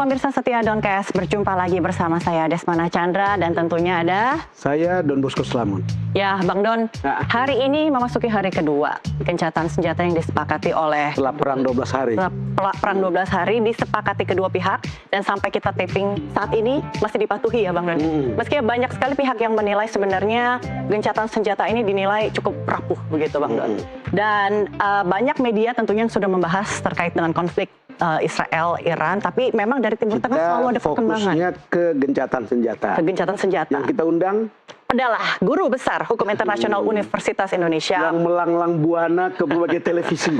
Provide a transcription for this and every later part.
pemirsa setia Doncast, berjumpa lagi bersama saya Desmana Chandra dan tentunya ada saya Don Bosco Slamun. Ya, Bang Don, hari ini memasuki hari kedua gencatan senjata yang disepakati oleh Setelah perang 12 hari. Setelah perang 12 hari disepakati kedua pihak dan sampai kita taping saat ini masih dipatuhi ya Bang Don. Meski banyak sekali pihak yang menilai sebenarnya gencatan senjata ini dinilai cukup rapuh begitu Bang Don. Dan banyak media tentunya yang sudah membahas terkait dengan konflik Israel-Iran, tapi memang dari Timur Tengah selalu ada perkembangan. Fokusnya ke gencatan senjata. Ke gencatan senjata. Yang kita undang adalah Guru Besar Hukum Internasional Universitas Indonesia. Yang melanglang buana ke berbagai televisi.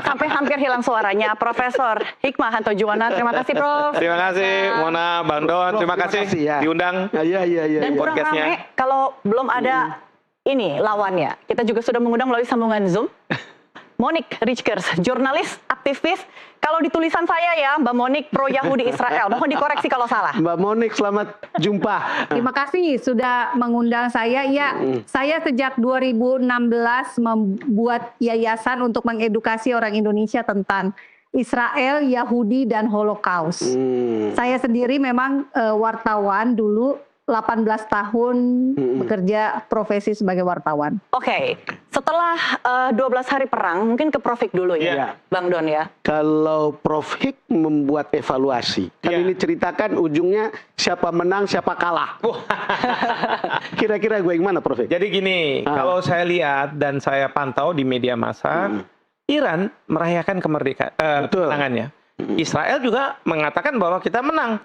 Sampai hampir hilang suaranya, Profesor Hikmahanto Juwana. Terima kasih, Prof. Terima kasih, Mona, Bang Don. Terima kasih ya. diundang. Dan kurang rame kalau belum ada ini lawannya. Kita juga sudah mengundang melalui sambungan Zoom. Monique Richkers, jurnalis, aktivis. Kalau di tulisan saya ya, Mbak Monique pro Yahudi Israel. Mohon dikoreksi kalau salah. Mbak Monique, selamat jumpa. Terima kasih sudah mengundang saya. Ya, saya sejak 2016 membuat yayasan untuk mengedukasi orang Indonesia tentang Israel, Yahudi, dan Holocaust. Saya sendiri memang wartawan dulu. 18 tahun bekerja profesi sebagai wartawan. Oke, setelah 12 hari perang, mungkin ke Prof Hik dulu ya, Bang Don ya. Kalau Prof Hik membuat evaluasi, kan ini ceritakan ujungnya siapa menang, siapa kalah. Kira-kira gue yang mana, Prof Hik? Jadi gini, kalau saya lihat dan saya pantau di media massa, Iran merayakan kemenangannya. Israel juga mengatakan bahwa kita menang.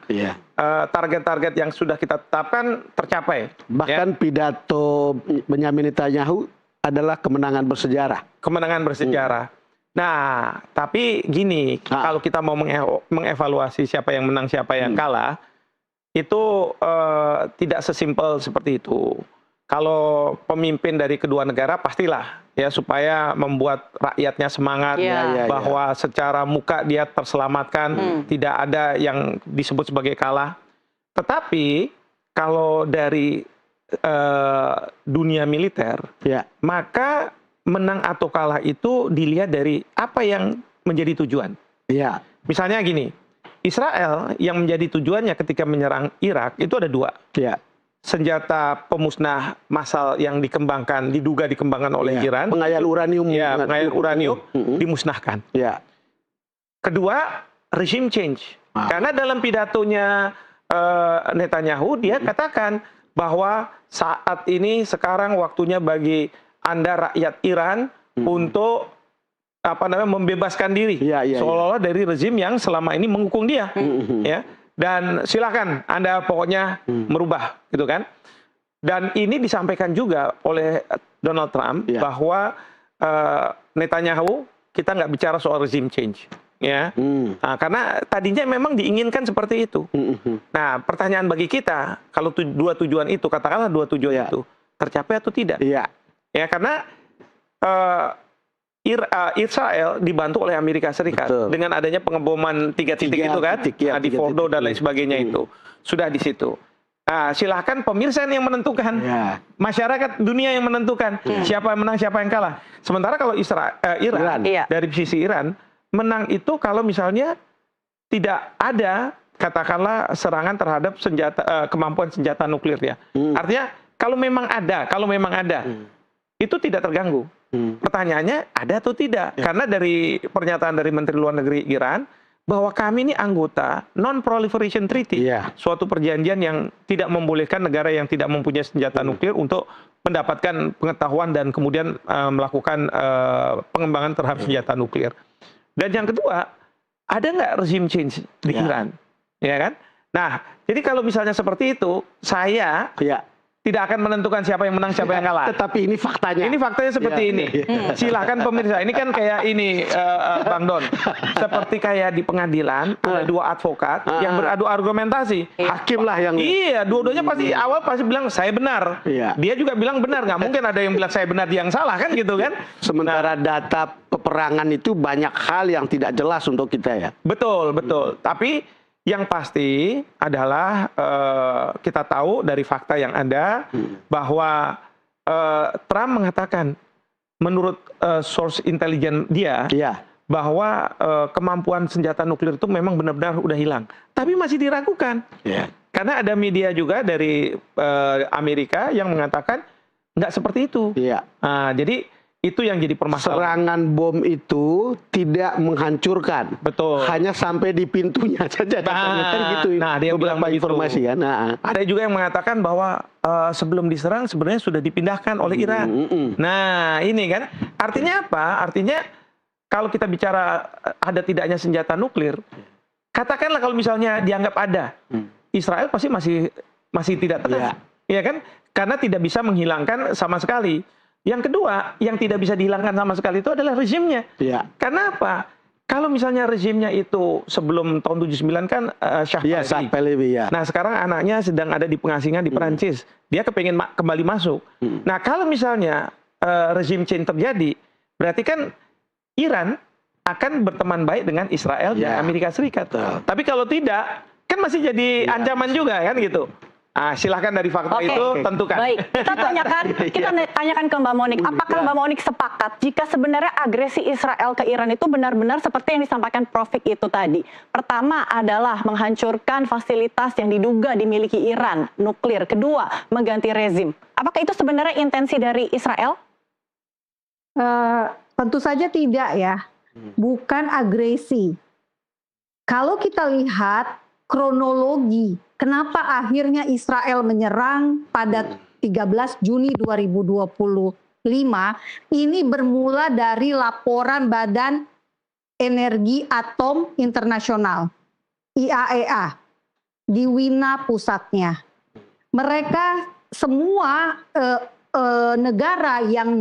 Target-target yang sudah kita tetapkan tercapai. Bahkan pidato Benyamin Netanyahu adalah kemenangan bersejarah. Kemenangan bersejarah. Nah, tapi gini, kalau kita mau mengevaluasi siapa yang menang, siapa yang kalah, itu tidak sesimpel seperti itu. Kalau pemimpin dari kedua negara pastilah ya supaya membuat rakyatnya semangat bahwa secara muka dia terselamatkan, tidak ada yang disebut sebagai kalah. Tetapi kalau dari dunia militer, maka menang atau kalah itu dilihat dari apa yang menjadi tujuan. Misalnya gini, Israel yang menjadi tujuannya ketika menyerang Irak itu ada dua. Senjata pemusnah massal yang diduga dikembangkan oleh Iran. Pengayal uranium. Pengayal uranium dimusnahkan. Kedua, regime change. Karena dalam pidatonya Netanyahu, dia katakan bahwa saat ini sekarang waktunya bagi Anda rakyat Iran untuk membebaskan diri. Seolah-olah dari rezim yang selama ini menghukum dia. Dan silakan Anda pokoknya merubah, gitu kan? Dan ini disampaikan juga oleh Donald Trump bahwa Netanyahu kita nggak bicara soal regime change, ya. Nah, karena tadinya memang diinginkan seperti itu. Nah, pertanyaan bagi kita, kalau dua tujuan itu, katakanlah dua tujuan itu tercapai atau tidak? Ya, karena Israel dibantu oleh Amerika Serikat dengan adanya pengeboman 3 titik itu kan, di Fordo dan lain sebagainya itu sudah di situ. Nah, silahkan pemirsa yang menentukan, masyarakat dunia yang menentukan siapa yang menang, siapa yang kalah. Sementara kalau Iran dari sisi Iran menang itu kalau misalnya tidak ada katakanlah serangan terhadap kemampuan senjata nuklir ya. Artinya kalau memang ada, itu tidak terganggu. Pertanyaannya ada atau tidak? Karena dari pernyataan dari Menteri Luar Negeri Iran bahwa kami ini anggota Non-Proliferation Treaty, suatu perjanjian yang tidak membolehkan negara yang tidak mempunyai senjata nuklir untuk mendapatkan pengetahuan dan kemudian melakukan pengembangan terhadap senjata nuklir. Dan yang kedua, ada nggak regime change di Iran? Ya kan? Nah, jadi kalau misalnya seperti itu, saya tidak akan menentukan siapa yang menang, siapa yang kalah. Tetapi ini faktanya. Ini faktanya seperti ini. Silahkan pemirsa. Ini kan kayak ini, Bang Don. Seperti kayak di pengadilan, ada dua advokat yang beradu argumentasi. Hakim lah yang... Iya, dua-duanya pasti bilang, saya benar. Dia juga bilang benar. Nggak mungkin ada yang bilang, saya benar, dia yang salah kan gitu kan. Sementara data peperangan itu banyak hal yang tidak jelas untuk kita ya. Betul, betul. Tapi yang pasti adalah kita tahu dari fakta yang ada bahwa Trump mengatakan menurut source intelijen dia bahwa kemampuan senjata nuklir itu memang benar-benar udah hilang. Tapi masih diragukan. Ya. Karena ada media juga dari Amerika yang mengatakan nggak seperti itu. Iya. Jadi itu yang jadi permasalahan. Serangan bom itu tidak menghancurkan. Betul. Hanya sampai di pintunya saja. Kan gitu. Nah, dia bilang beberapa begitu. informasi kan. Ada juga yang mengatakan bahwa sebelum diserang sebenarnya sudah dipindahkan oleh Iran. Nah, ini kan artinya apa? Artinya kalau kita bicara ada tidaknya senjata nuklir, katakanlah kalau misalnya dianggap ada, Israel pasti masih tidak tenang. Iya kan? Karena tidak bisa menghilangkan sama sekali. Yang kedua, yang tidak bisa dihilangkan sama sekali itu adalah rezimnya. Iya. Karena apa? Kalau misalnya rezimnya itu sebelum tahun 79 kan Shah Pahlavi. Ya. Nah, sekarang anaknya sedang ada di pengasingan di Perancis. Dia kepengen kembali masuk. Nah, kalau misalnya rezim change terjadi, berarti kan Iran akan berteman baik dengan Israel dan Amerika Serikat. Tapi kalau tidak, kan masih jadi ancaman juga kan gitu. Silahkan dari fakta itu tentukan. Baik, kita tanyakan ke Mbak Monik. Apakah Mbak Monik sepakat jika sebenarnya agresi Israel ke Iran itu benar-benar seperti yang disampaikan Prof. Vik itu tadi? Pertama adalah menghancurkan fasilitas yang diduga dimiliki Iran, nuklir. Kedua, mengganti rezim. Apakah itu sebenarnya intensi dari Israel? Tentu saja tidak ya. Bukan agresi. Kalau kita lihat kronologi, kenapa akhirnya Israel menyerang pada 13 Juni 2025, ini bermula dari laporan Badan Energi Atom Internasional, IAEA, di Wina pusatnya. Mereka semua negara yang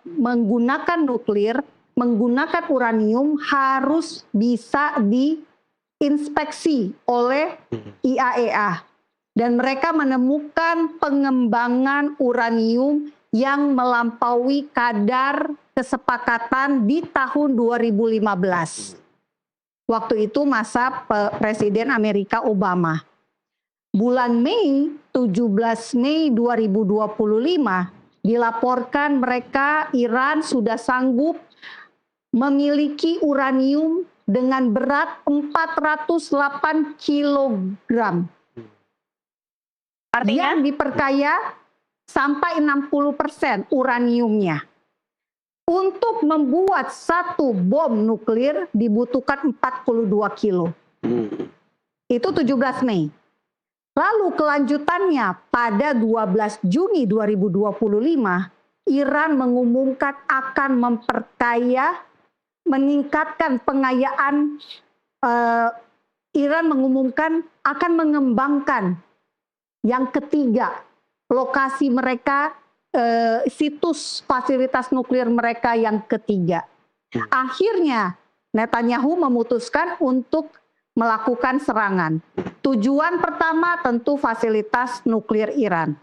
menggunakan nuklir, menggunakan uranium harus bisa diinspeksi oleh IAEA. Dan mereka menemukan pengembangan uranium yang melampaui kadar kesepakatan di tahun 2015. Waktu itu masa Presiden Amerika Obama. Bulan Mei, 17 Mei 2025, dilaporkan mereka Iran sudah sanggup memiliki uranium dengan berat 408 kilogram. Artinya? Yang diperkaya sampai 60% uraniumnya. Untuk membuat satu bom nuklir dibutuhkan 42 kilo. Itu 17 Mei. Lalu kelanjutannya pada 12 Juni 2025, Iran mengumumkan akan meningkatkan pengayaan. Iran mengumumkan akan mengembangkan yang ketiga, lokasi mereka, situs fasilitas nuklir mereka yang ketiga. Akhirnya Netanyahu memutuskan untuk melakukan serangan. Tujuan pertama tentu fasilitas nuklir Iran.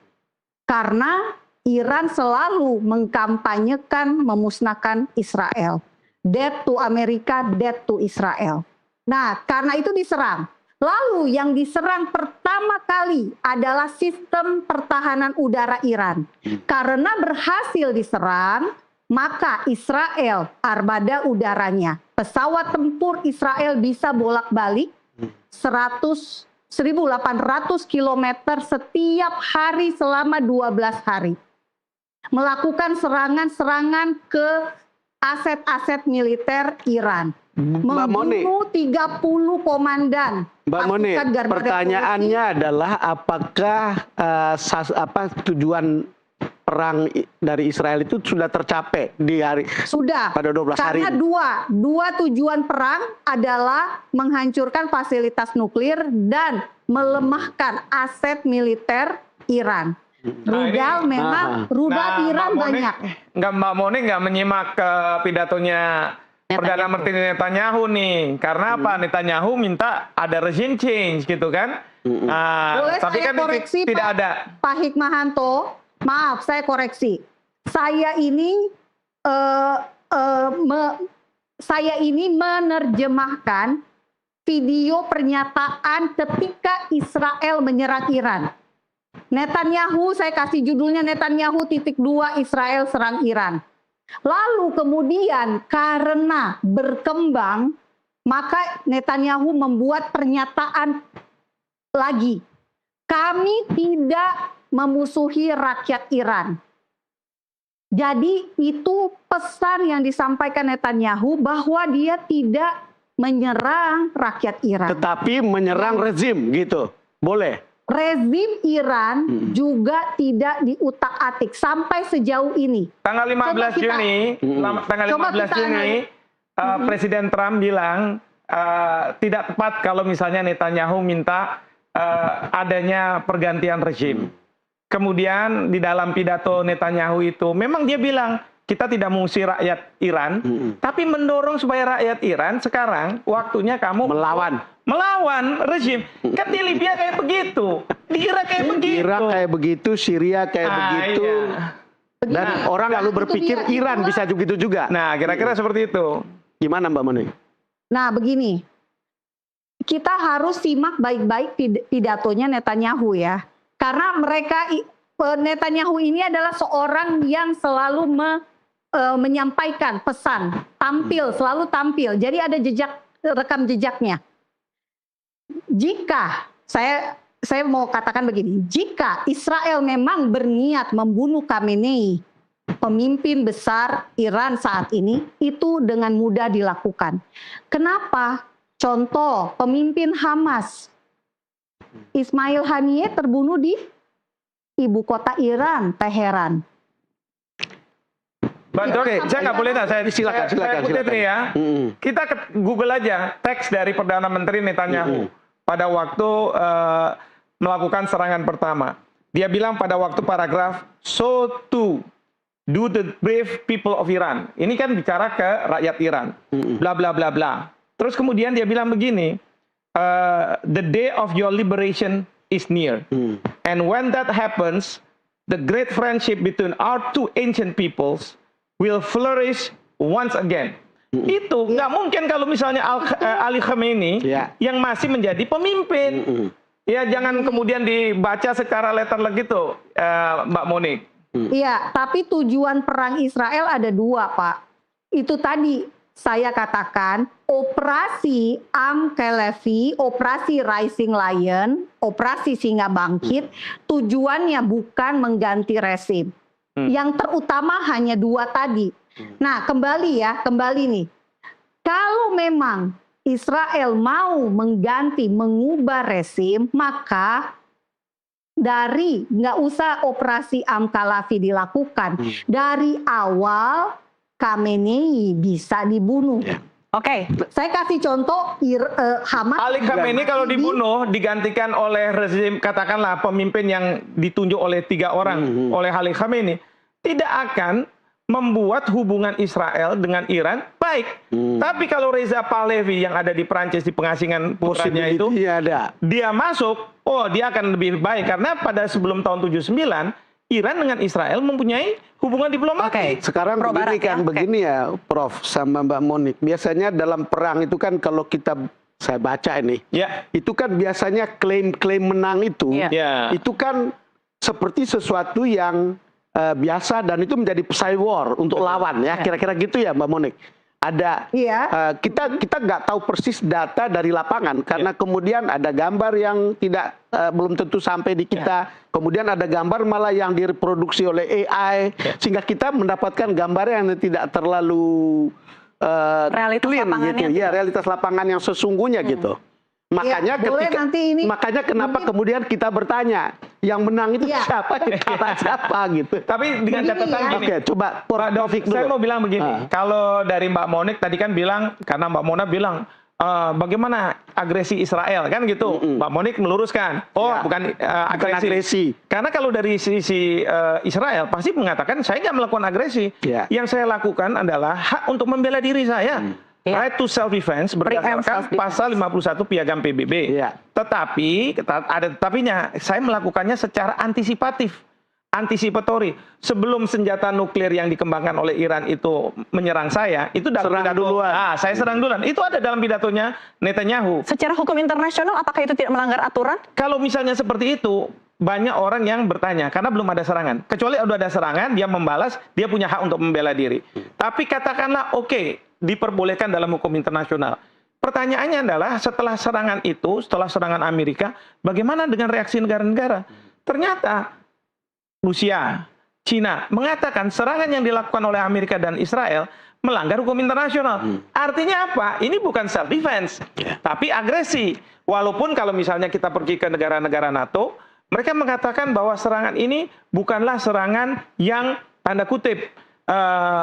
Karena Iran selalu mengkampanyekan memusnahkan Israel. Death to America, death to Israel. Nah, karena itu diserang. Lalu yang diserang pertama kali adalah sistem pertahanan udara Iran. Karena berhasil diserang, maka Israel, armada udaranya, pesawat tempur Israel bisa bolak-balik 1.800 km setiap hari selama 12 hari. Melakukan serangan-serangan ke aset-aset militer Iran. Membunuh 30 komandan. Mbak Moni, pertanyaannya adalah apakah tujuan perang dari Israel itu sudah tercapai di hari pada 12 hari? Karena dua tujuan perang adalah menghancurkan fasilitas nuklir dan melemahkan aset militer Iran. Rudal Iran banyak. Mbak Moni nggak menyimak pidatonya Perdana Menteri Netanyahu nih, karena apa? Netanyahu minta ada regime change gitu kan? Boleh tapi saya kan koreksi, tidak ada. Pak Hikmahanto, maaf saya koreksi. Saya ini menerjemahkan video pernyataan ketika Israel menyerang Iran. Netanyahu, saya kasih judulnya Netanyahu _2 Israel serang Iran. Lalu kemudian karena berkembang, maka Netanyahu membuat pernyataan lagi. Kami tidak memusuhi rakyat Iran. Jadi itu pesan yang disampaikan Netanyahu bahwa dia tidak menyerang rakyat Iran. Tetapi menyerang rezim gitu. Boleh. Rezim Iran juga tidak diutak-atik sampai sejauh ini. Tanggal 15 Juni, Presiden Trump bilang tidak tepat kalau misalnya Netanyahu minta adanya pergantian rezim. Kemudian di dalam pidato Netanyahu itu, memang dia bilang kita tidak mengusir rakyat Iran, tapi mendorong supaya rakyat Iran sekarang waktunya kamu melawan rezim. Kan di Libya kayak begitu, di Irak kayak begitu. Irak kayak begitu, Syria kayak begitu. Iya. Dan orang lalu berpikir Iran bisa begitu juga. Nah, kira-kira seperti itu. Gimana Mbak Monik? Nah, begini. Kita harus simak baik-baik pidatonya Netanyahu ya. Karena Netanyahu ini adalah seorang yang selalu menyampaikan pesan, selalu tampil. Jadi ada rekam jejaknya. Jika saya mau katakan begini, jika Israel memang berniat membunuh Khamenei, pemimpin besar Iran saat ini, itu dengan mudah dilakukan. Kenapa? Contoh, pemimpin Hamas, Ismail Haniyeh terbunuh di ibu kota Iran, Teheran. Oke, saya nggak boleh tak? Silakan. Ya. Kita Google aja teks dari Perdana Menteri Netanyahu pada waktu melakukan serangan pertama. Dia bilang pada waktu paragraf, so to do the brave people of Iran. Ini kan bicara ke rakyat Iran. Bla bla bla bla. Terus kemudian dia bilang begini, the day of your liberation is near. And when that happens, the great friendship between our two ancient peoples will flourish once again. Itu nggak mungkin kalau misalnya Ali Khamenei yang masih menjadi pemimpin. Ya jangan kemudian dibaca secara letterlek gitu, Mbak Monik. Iya, tapi tujuan perang Israel ada dua, Pak. Itu tadi saya katakan, operasi Am Kelevi, operasi Rising Lion, operasi Singa Bangkit, tujuannya bukan mengganti rezim. Yang terutama hanya dua tadi. Nah, kembali nih. Kalau memang Israel mau mengubah rezim, maka nggak usah operasi Am Kelevi dilakukan. Dari awal Khamenei bisa dibunuh. Oke. Saya kasih contoh Hamas. Ali Khamenei kalau dibunuh digantikan oleh rezim, katakanlah pemimpin yang ditunjuk oleh 3 orang oleh Ali Khamenei, tidak akan membuat hubungan Israel dengan Iran baik. Tapi kalau Reza Pahlavi yang ada di Prancis di pengasingan putranya itu, dia masuk, dia akan lebih baik karena pada sebelum tahun 79 Iran dengan Israel mempunyai hubungan diplomatik. Sekarang begini ya, Prof sama Mbak Monik. Biasanya dalam perang itu kan kalau saya baca ini, itu kan biasanya klaim-klaim menang itu kan seperti sesuatu yang biasa dan itu menjadi pesaing war untuk lawan ya, kira-kira gitu ya Mbak Monik. Ada kita nggak tahu persis data dari lapangan karena kemudian ada gambar yang belum tentu sampai di kita, kemudian ada gambar malah yang direproduksi oleh AI sehingga kita mendapatkan gambar yang tidak terlalu clean gitu ya, realitas lapangan yang sesungguhnya gitu. Makanya makanya kenapa kemudian kita bertanya yang menang itu siapa, yang kalah siapa gitu. Tapi dengan catatan gini. Oke, coba saya mau bilang begini. Kalau dari Mbak Monik tadi kan bilang, karena Mbak Mona bilang bagaimana agresi Israel kan gitu. Mbak Monik meluruskan, bukan agresi. Karena kalau dari sisi Israel pasti mengatakan saya nggak melakukan agresi. Yang saya lakukan adalah hak untuk membela diri saya. Right to self-defense berdasarkan pasal 51 Piagam PBB. Tetapi, ada tetapinya, saya melakukannya secara antisipatory. Sebelum senjata nuklir yang dikembangkan oleh Iran itu menyerang saya, itu dalam pidato, saya serang duluan. Itu ada dalam pidatonya Netanyahu. Secara hukum internasional, apakah itu tidak melanggar aturan? Kalau misalnya seperti itu, banyak orang yang bertanya karena belum ada serangan. Kecuali udah ada serangan, dia membalas, dia punya hak untuk membela diri. Tapi katakanlah oke, diperbolehkan dalam hukum internasional. Pertanyaannya adalah setelah serangan itu, setelah serangan Amerika, bagaimana dengan reaksi negara-negara? Ternyata Rusia, Cina mengatakan serangan yang dilakukan oleh Amerika dan Israel melanggar hukum internasional. Artinya apa? Ini bukan self defense, tapi agresi. Walaupun kalau misalnya kita pergi ke negara-negara NATO, mereka mengatakan bahwa serangan ini bukanlah serangan yang tanda kutip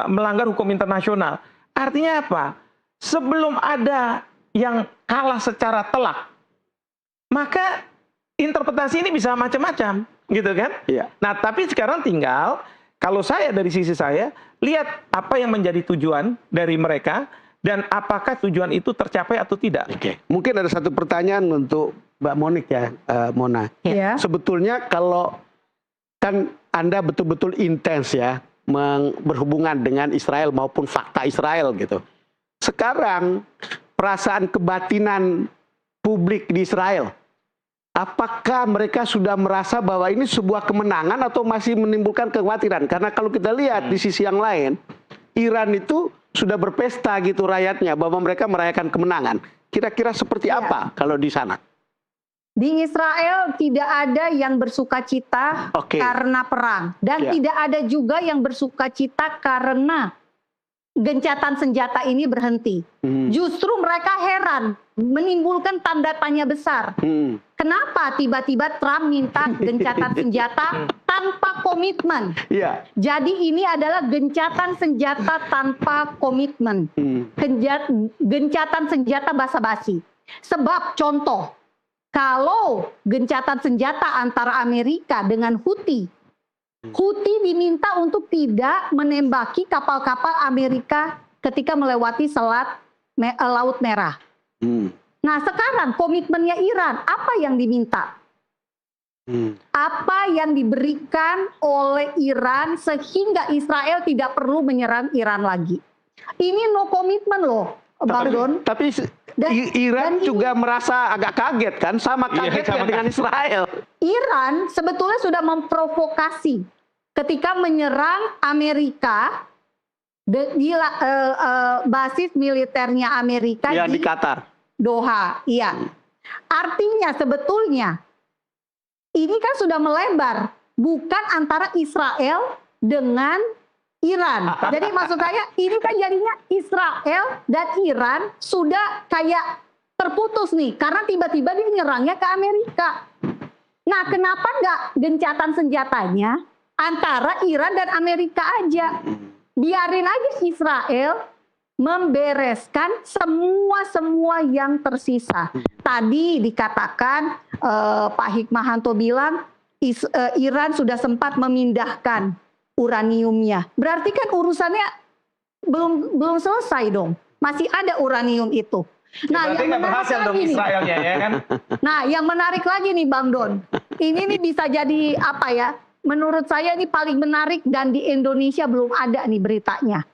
melanggar hukum internasional. Artinya apa? Sebelum ada yang kalah secara telak, maka interpretasi ini bisa macam-macam, gitu kan? Iya. Nah, tapi sekarang tinggal kalau saya dari sisi saya lihat apa yang menjadi tujuan dari mereka dan apakah tujuan itu tercapai atau tidak. Oke. Mungkin ada satu pertanyaan untuk Mbak Monik ya, Mona. Ya. Sebetulnya kalau kan Anda betul-betul intens ya berhubungan dengan Israel maupun fakta Israel gitu. Sekarang perasaan kebatinan publik di Israel, apakah mereka sudah merasa bahwa ini sebuah kemenangan atau masih menimbulkan kekhawatiran? Karena kalau kita lihat di sisi yang lain, Iran itu sudah berpesta gitu rakyatnya bahwa mereka merayakan kemenangan. Kira-kira seperti apa kalau di sana? Di Israel tidak ada yang bersukacita karena perang. Dan tidak ada juga yang bersukacita karena gencatan senjata ini berhenti. Justru mereka heran, menimbulkan tanda tanya besar. Kenapa tiba-tiba Trump minta gencatan senjata tanpa komitmen? Jadi ini adalah gencatan senjata tanpa komitmen. Gencatan senjata basa-basi. Sebab contoh, kalau gencatan senjata antara Amerika dengan Houthi diminta untuk tidak menembaki kapal-kapal Amerika ketika melewati Selat Laut Merah. Nah sekarang komitmennya Iran, apa yang diminta? Apa yang diberikan oleh Iran sehingga Israel tidak perlu menyerang Iran lagi? Ini no komitmen loh, Bang Don. Tapi Iran juga merasa agak kaget kan, sama kagetnya dengan Israel. Iran sebetulnya sudah memprovokasi ketika menyerang Amerika di basis militernya Amerika di Qatar, Doha. Iya, artinya sebetulnya ini kan sudah melebar, bukan antara Israel dengan Iran. Jadi maksud saya ini kan jadinya Israel dan Iran sudah kayak terputus nih, karena tiba-tiba dia nyerangnya ke Amerika. Nah kenapa nggak gencatan senjatanya antara Iran dan Amerika aja? Biarin aja Israel membereskan semua yang tersisa. Tadi dikatakan Pak Hikmahanto bilang Iran sudah sempat memindahkan uraniumnya. Berarti kan urusannya belum selesai dong. Masih ada uranium itu. Nah, berarti nggak berhasil dong Israelnya ya kan? Nah, yang menarik lagi nih Bang Don. Ini nih bisa jadi apa ya? Menurut saya ini paling menarik dan di Indonesia belum ada nih beritanya.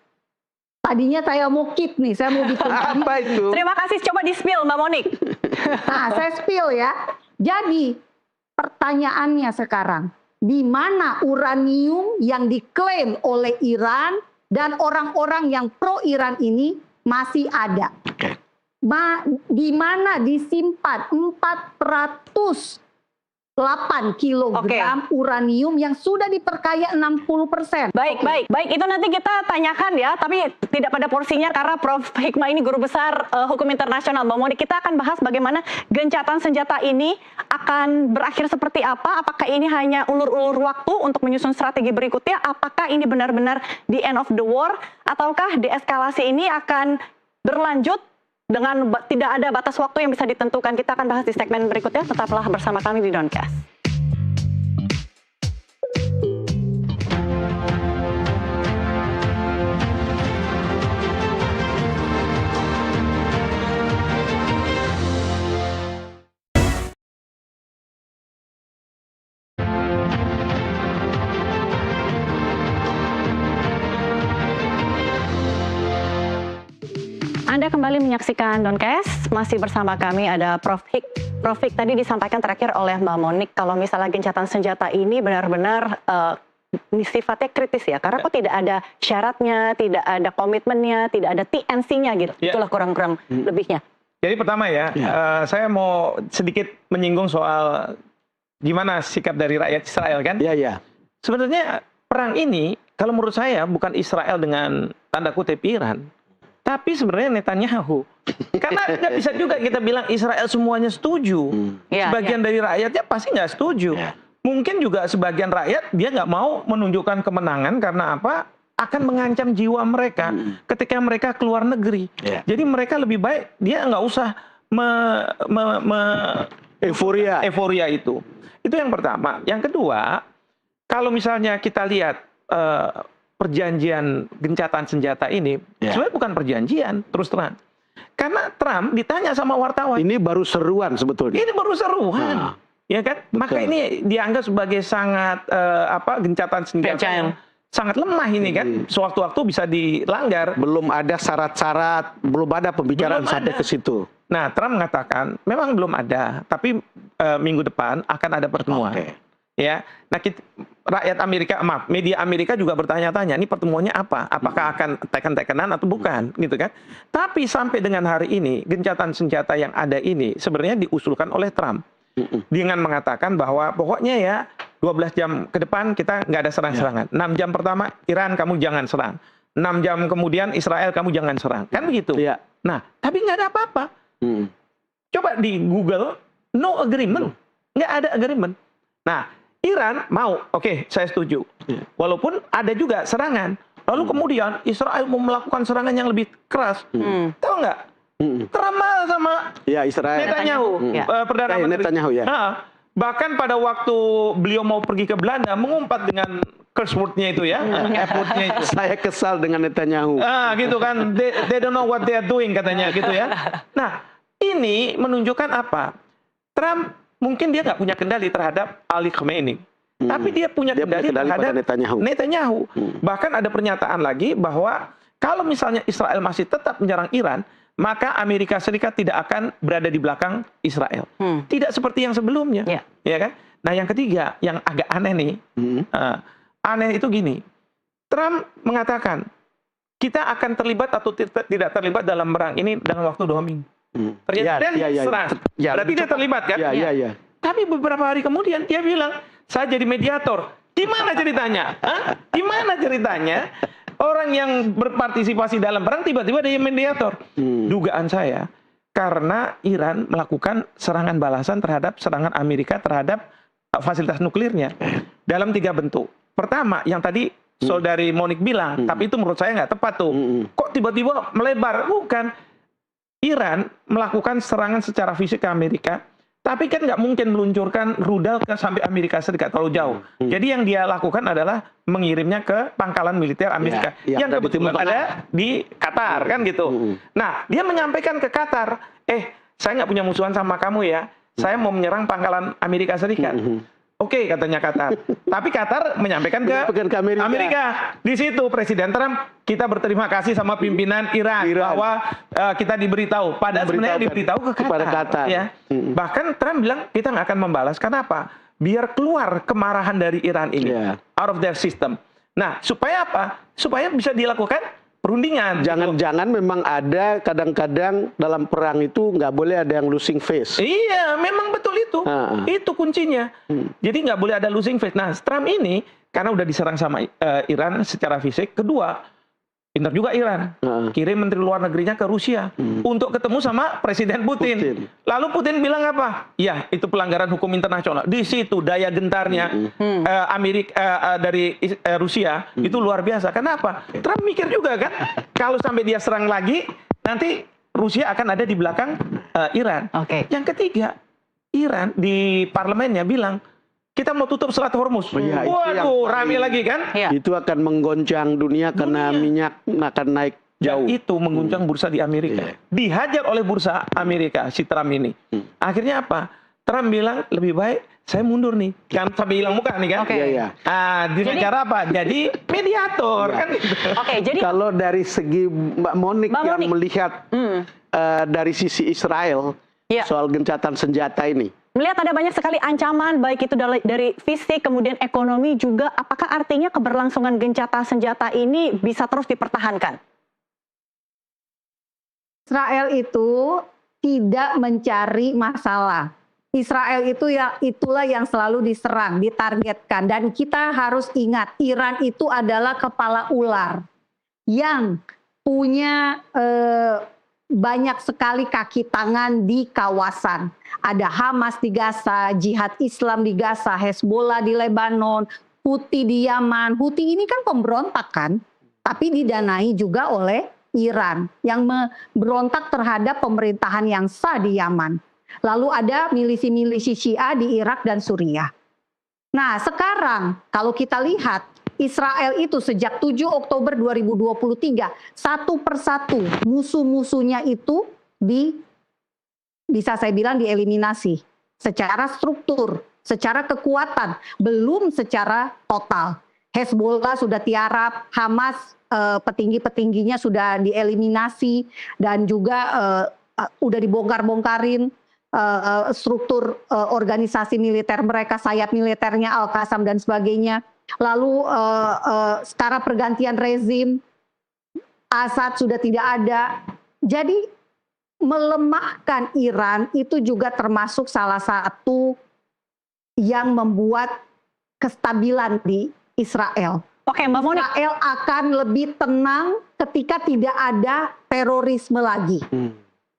Tadinya saya mau keep nih, saya mau bikin. Apa itu? Terima kasih, coba di-spill Mbak Monik. Nah, saya spill ya. Jadi, pertanyaannya sekarang, di mana uranium yang diklaim oleh Iran dan orang-orang yang pro Iran ini masih ada? Di mana disimpan 408 kilogram uranium yang sudah diperkaya 60%. Baik. Itu nanti kita tanyakan ya, tapi tidak pada porsinya karena Prof. Hikmah ini guru besar hukum internasional. Mbak Monik, kita akan bahas bagaimana gencatan senjata ini akan berakhir seperti apa. Apakah ini hanya ulur-ulur waktu untuk menyusun strategi berikutnya? Apakah ini benar-benar the end of the war? Ataukah deeskalasi ini akan berlanjut dengan tidak ada batas waktu yang bisa ditentukan? Kita akan bahas di segmen berikutnya. Tetaplah bersama kami di Doncast. Anda kembali menyaksikan Doncast, masih bersama kami ada Prof. Prof, tadi disampaikan terakhir oleh Mbak Monik kalau misalnya gencatan senjata ini benar-benar sifatnya kritis ya, karena kok tidak ada syaratnya, tidak ada komitmennya, tidak ada TNC-nya gitu. Itulah kurang-kurang lebihnya. Jadi pertama ya, saya mau sedikit menyinggung soal gimana sikap dari rakyat Israel kan? Iya. Sebenarnya perang ini kalau menurut saya bukan Israel dengan tanda kutip Iran, tapi sebenarnya Netanyahu. Karena nggak bisa juga kita bilang Israel semuanya setuju. Sebagian dari rakyatnya pasti nggak setuju. Mungkin juga sebagian rakyat dia nggak mau menunjukkan kemenangan karena apa? Akan mengancam jiwa mereka ketika mereka keluar negeri. Jadi mereka lebih baik dia nggak usah euforia itu. Itu yang pertama. Yang kedua, kalau misalnya kita lihat perjanjian gencatan senjata ini, sebenarnya bukan perjanjian, terus terang. Karena Trump ditanya sama wartawan. Ini baru seruan sebetulnya. Ini baru seruan. Ya kan? Betul. Maka ini dianggap sebagai sangat gencatan senjata yang sangat lemah ini kan. Sewaktu-waktu bisa dilanggar. Belum ada syarat-syarat, belum ada pembicaraan sampai ke situ. Nah, Trump mengatakan memang belum ada, tapi minggu depan akan ada pertemuan. Ya. Nah, rakyat Amerika, media Amerika juga bertanya-tanya, ini pertemuannya apa? Apakah akan tekan-tekanan atau bukan, gitu kan? Tapi sampai dengan hari ini, gencatan senjata yang ada ini sebenarnya diusulkan oleh Trump. Dengan mengatakan bahwa pokoknya ya 12 jam ke depan kita nggak ada serang-serangan. 6 jam pertama Iran kamu jangan serang. 6 jam kemudian Israel kamu jangan serang. Kan begitu. Nah, tapi nggak ada apa-apa. Coba di Google, no agreement. Nggak ada agreement. Nah, Iran mau, oke, saya setuju. Walaupun ada juga serangan. Lalu kemudian Israel mau melakukan serangan yang lebih keras. Tahu nggak? Trump sama Israel. Netanyahu, Perdana Menteri Netanyahu bahkan pada waktu beliau mau pergi ke Belanda mengumpat dengan curse word-nya itu ya, F-word-nya itu. Saya kesal dengan Netanyahu. Gitu kan, they don't know what they are doing katanya gitu ya. Nah, ini menunjukkan apa? Trump mungkin dia nggak punya kendali terhadap Ali Khamenei, tapi dia punya kendali terhadap Netanyahu. Bahkan ada pernyataan lagi bahwa kalau misalnya Israel masih tetap menyerang Iran, maka Amerika Serikat tidak akan berada di belakang Israel. Tidak seperti yang sebelumnya. Ya kan? Nah, yang ketiga, yang agak aneh nih. Aneh itu gini. Trump mengatakan, kita akan terlibat atau tidak terlibat dalam perang ini dalam waktu 2 minggu. Ternyata serang. Berarti dia terlibat kan? Tapi beberapa hari kemudian dia bilang, saya jadi mediator. Gimana ceritanya? Gimana ceritanya? Orang yang berpartisipasi dalam perang tiba-tiba dia mediator. Dugaan saya karena Iran melakukan serangan balasan terhadap serangan Amerika terhadap fasilitas nuklirnya dalam 3 bentuk. Pertama, yang tadi saudari Monik bilang, tapi itu menurut saya nggak tepat tuh. Kok tiba-tiba melebar? Bukan. Iran melakukan serangan secara fisik ke Amerika, tapi kan nggak mungkin meluncurkan rudal ke sampai Amerika Serikat terlalu jauh. Jadi yang dia lakukan adalah mengirimnya ke pangkalan militer Amerika yang kebetulan ada di Qatar kan gitu. Nah, dia menyampaikan ke Qatar, saya nggak punya musuhan sama kamu ya, saya mau menyerang pangkalan Amerika Serikat. Oke, katanya Qatar. Tapi Qatar menyampaikan ke Amerika. Di situ Presiden Trump, kita berterima kasih sama pimpinan Iran. Bahwa kita diberitahu. Padahal sebenarnya diberitahu ke Qatar. Ya. Bahkan Trump bilang kita nggak akan membalas. Kenapa? Biar keluar kemarahan dari Iran ini. Out of their system. Nah, supaya apa? Supaya bisa dilakukan perundingan. Jangan-jangan memang ada kadang-kadang dalam perang itu nggak boleh ada yang losing face. Iya, memang betul itu. Itu kuncinya. Jadi nggak boleh ada losing face. Nah, Trump ini karena udah diserang sama Iran secara fisik. Kedua, pintar juga Iran. Kirim menteri luar negerinya ke Rusia untuk ketemu sama Presiden Putin. Lalu Putin bilang apa? Ya, itu pelanggaran hukum internasional. Di situ daya gentarnya Amerika dari Rusia itu luar biasa. Kenapa? Trump mikir juga kan, kalau sampai dia serang lagi, nanti Rusia akan ada di belakang Iran. Yang ketiga, Iran di parlemennya bilang, kita mau tutup Selat Hormuz. Waduh, rame lagi kan? Itu akan menggoncang dunia karena minyak akan naik jauh. Dan itu mengguncang bursa di Amerika. Dihajar oleh bursa Amerika si Trump ini. Akhirnya apa? Trump bilang lebih baik saya mundur nih. Kan sampai hilang muka nih kan? Dengan cara apa? Jadi mediator kan gitu. Jadi kalau dari segi Mbak Monik yang melihat dari sisi Israel, soal gencatan senjata ini. Melihat ada banyak sekali ancaman, baik itu dari fisik, kemudian ekonomi juga, apakah artinya keberlangsungan gencatan senjata ini bisa terus dipertahankan? Israel itu tidak mencari masalah. Israel itu itulah yang selalu diserang, ditargetkan. Dan kita harus ingat, Iran itu adalah kepala ular yang punya banyak sekali kaki tangan di kawasan. Ada Hamas di Gaza, Jihad Islam di Gaza, Hezbollah di Lebanon, Houthi di Yaman. Houthi ini kan pemberontak kan, tapi didanai juga oleh Iran yang memberontak terhadap pemerintahan yang sah di Yaman. Lalu ada milisi-milisi Syiah di Irak dan Suriah. Nah sekarang kalau kita lihat Israel itu sejak 7 Oktober 2023 satu persatu musuh-musuhnya itu bisa saya bilang dieliminasi secara struktur, secara kekuatan, belum secara total. Hezbollah sudah tiarap, Hamas petinggi-petingginya sudah dieliminasi dan juga udah dibongkar-bongkarin struktur organisasi militer mereka, sayap militernya Al-Qassam dan sebagainya. Lalu secara pergantian rezim, Assad sudah tidak ada. Jadi melemahkan Iran itu juga termasuk salah satu yang membuat kestabilan di Israel. Oke, Mbak Monik. Israel akan lebih tenang ketika tidak ada terorisme lagi.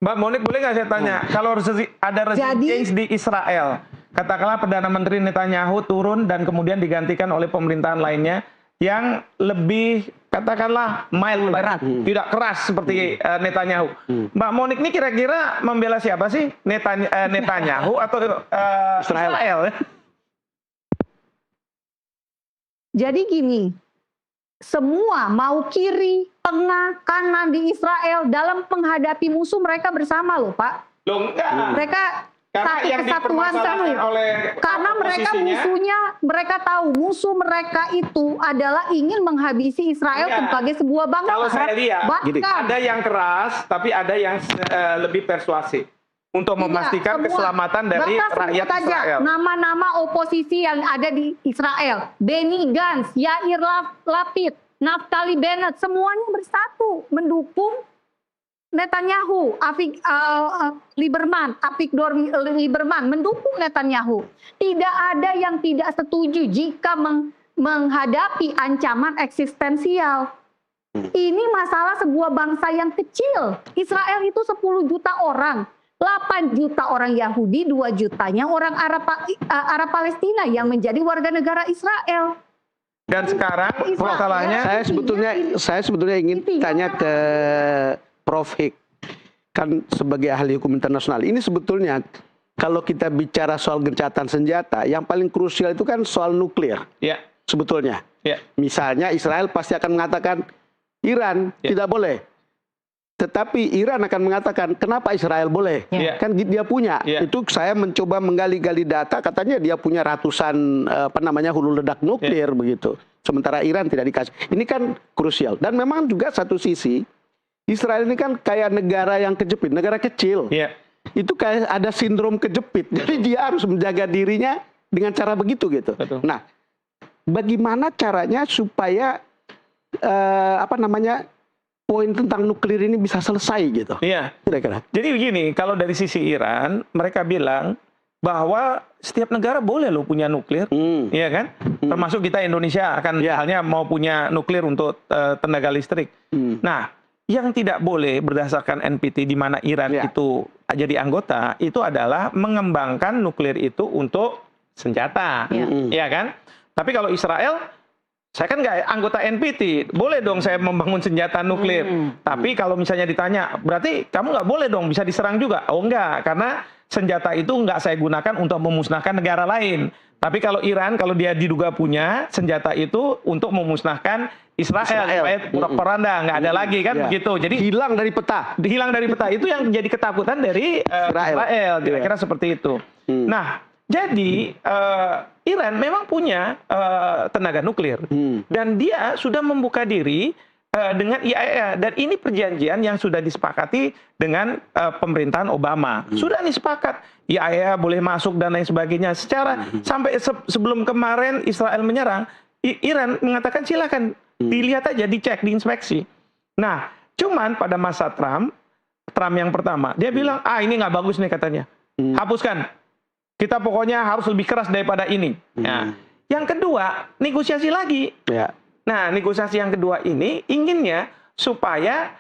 Mbak Monik, boleh nggak saya tanya, kalau ada regime change di Israel, katakanlah Perdana Menteri Netanyahu turun dan kemudian digantikan oleh pemerintahan lainnya yang lebih, katakanlah mild, tidak keras seperti Netanyahu. Mbak Monik ini kira-kira membela siapa sih? Netanyahu atau Israel? Jadi gini, semua mau kiri, tengah, kanan di Israel dalam menghadapi musuh mereka bersama loh Pak. Loh enggak. Mereka yang kesatuan oleh karena mereka musuhnya, mereka tahu musuh mereka itu adalah ingin menghabisi Israel sebagai sebuah bangsa. Kalau saya lihat, bahkan ada yang keras, tapi ada yang lebih persuasif untuk memastikan keselamatan dari rakyat Israel. Nama-nama oposisi yang ada di Israel, Benny Gantz, Yair Lapid, Naftali Bennett, semuanya bersatu mendukung Netanyahu, Avigdor Lieberman mendukung Netanyahu. Tidak ada yang tidak setuju jika menghadapi ancaman eksistensial. Ini masalah sebuah bangsa yang kecil. Israel itu 10 juta orang. 8 juta orang Yahudi, 2 jutanya orang Arab Palestina yang menjadi warga negara Israel. Dan sekarang masalahnya, saya sebetulnya ingin tanya ke Prof. Hik, kan sebagai ahli hukum internasional. Ini sebetulnya kalau kita bicara soal gencatan senjata, yang paling krusial itu kan soal nuklir. Ya. Sebetulnya. Ya. Misalnya Israel pasti akan mengatakan Iran tidak boleh. Tetapi Iran akan mengatakan kenapa Israel boleh? Kan dia punya. Itu saya mencoba menggali-gali data, katanya dia punya ratusan hulu ledak nuklir begitu. Sementara Iran tidak dikasih. Ini kan krusial. Dan memang juga satu sisi Israel ini kan kayak negara yang kejepit, negara kecil. Itu kayak ada sindrom kejepit. Jadi dia harus menjaga dirinya dengan cara begitu gitu. Nah, bagaimana caranya supaya poin tentang nuklir ini bisa selesai gitu? Iya. Kira-kira. Jadi begini, kalau dari sisi Iran, mereka bilang bahwa setiap negara boleh loh punya nuklir, iya kan? Termasuk kita Indonesia akan halnya mau punya nuklir untuk tenaga listrik. Nah, yang tidak boleh berdasarkan NPT di mana Iran itu jadi anggota, itu adalah mengembangkan nuklir itu untuk senjata, iya kan? Tapi kalau Israel, saya kan nggak anggota NPT, boleh dong saya membangun senjata nuklir. Tapi kalau misalnya ditanya, berarti kamu nggak boleh dong bisa diserang juga? Oh enggak, karena senjata itu nggak saya gunakan untuk memusnahkan negara lain. Tapi kalau Iran, kalau dia diduga punya senjata itu untuk memusnahkan Israel. Propaganda nggak ada lagi kan begitu. Jadi hilang dari peta. Hilang dari peta itu yang jadi ketakutan dari Israel. Kira-kira seperti itu. Nah, jadi Iran memang punya tenaga nuklir dan dia sudah membuka diri dengan IAEA, dan ini perjanjian yang sudah disepakati dengan pemerintahan Obama. Sudah disepakat IAEA boleh masuk dan lain sebagainya. Secara sampai sebelum kemarin Israel menyerang, Iran mengatakan silakan dilihat aja, dicek, diinspeksi. Nah, cuman pada masa Trump yang pertama, dia bilang, ini nggak bagus nih katanya, hapuskan. Kita pokoknya harus lebih keras daripada ini. Nah, yang kedua, negosiasi lagi. Nah, negosiasi yang kedua ini inginnya supaya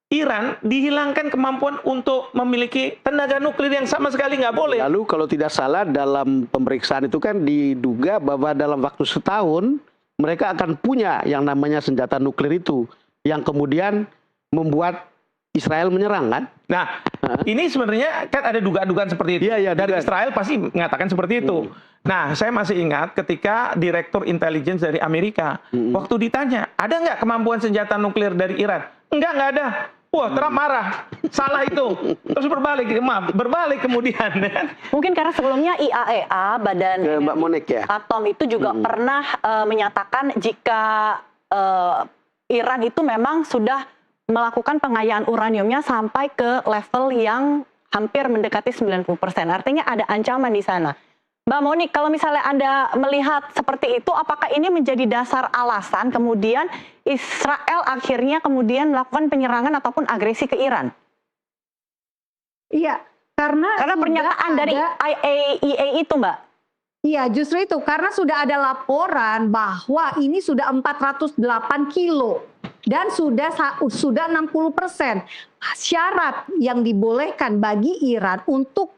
Iran dihilangkan kemampuan untuk memiliki tenaga nuklir yang sama sekali nggak boleh. Lalu kalau tidak salah dalam pemeriksaan itu kan diduga bahwa dalam waktu setahun mereka akan punya yang namanya senjata nuklir itu, yang kemudian membuat Israel menyerang kan? Nah, ini sebenarnya kan ada dugaan-dugaan seperti itu. Dari Israel pasti mengatakan seperti itu. Nah, saya masih ingat ketika Direktur Intelligence dari Amerika, waktu ditanya, ada nggak kemampuan senjata nuklir dari Iran? Nggak ada. Wah, Trump marah. Salah itu. Terus berbalik kemudian. Mungkin karena sebelumnya IAEA, Badan Mbak Monik ya, Atom itu juga pernah menyatakan jika Iran itu memang sudah melakukan pengayaan uraniumnya sampai ke level yang hampir mendekati 90%. Artinya ada ancaman di sana. Mbak Monik, kalau misalnya Anda melihat seperti itu, apakah ini menjadi dasar alasan kemudian Israel akhirnya kemudian melakukan penyerangan ataupun agresi ke Iran? Iya, karena pernyataan dari IAEA itu, Mbak. Iya, justru itu. Karena sudah ada laporan bahwa ini sudah 408 kilo. Dan sudah 60%. Syarat yang dibolehkan bagi Iran untuk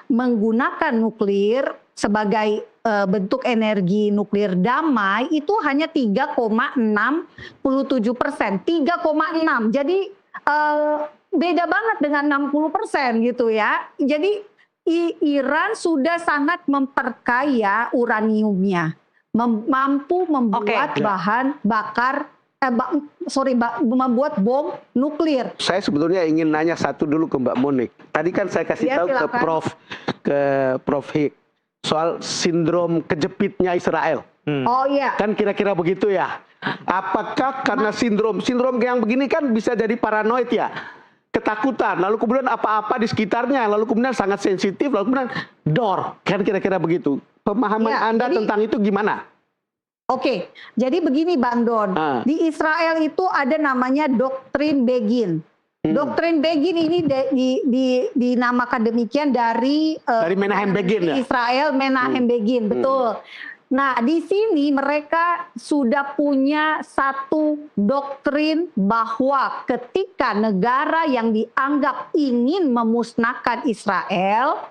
menggunakan nuklir sebagai bentuk energi nuklir damai itu hanya 3,67%. 3,6. Jadi beda banget dengan 60% gitu ya. Jadi Iran sudah sangat memperkaya uraniumnya. Mampu membuat bahan bakar membuat bom nuklir. Saya sebetulnya ingin nanya satu dulu ke Mbak Monik. Tadi kan saya kasih tahu ke Prof Hik soal sindrom kejepitnya Israel. Oh iya. Kan kira-kira begitu ya. Apakah karena sindrom yang begini kan bisa jadi paranoid ya? Ketakutan, lalu kemudian apa-apa di sekitarnya, lalu kemudian sangat sensitif, lalu kemudian kan kira-kira begitu. Pemahaman Anda tentang itu gimana? Oke, jadi begini Bang Don, di Israel itu ada namanya doktrin Begin. Doktrin Begin ini dinamakan demikian dari Menahem Begin ya? Israel Menahem Begin, betul. Nah, di sini mereka sudah punya satu doktrin bahwa ketika negara yang dianggap ingin memusnahkan Israel,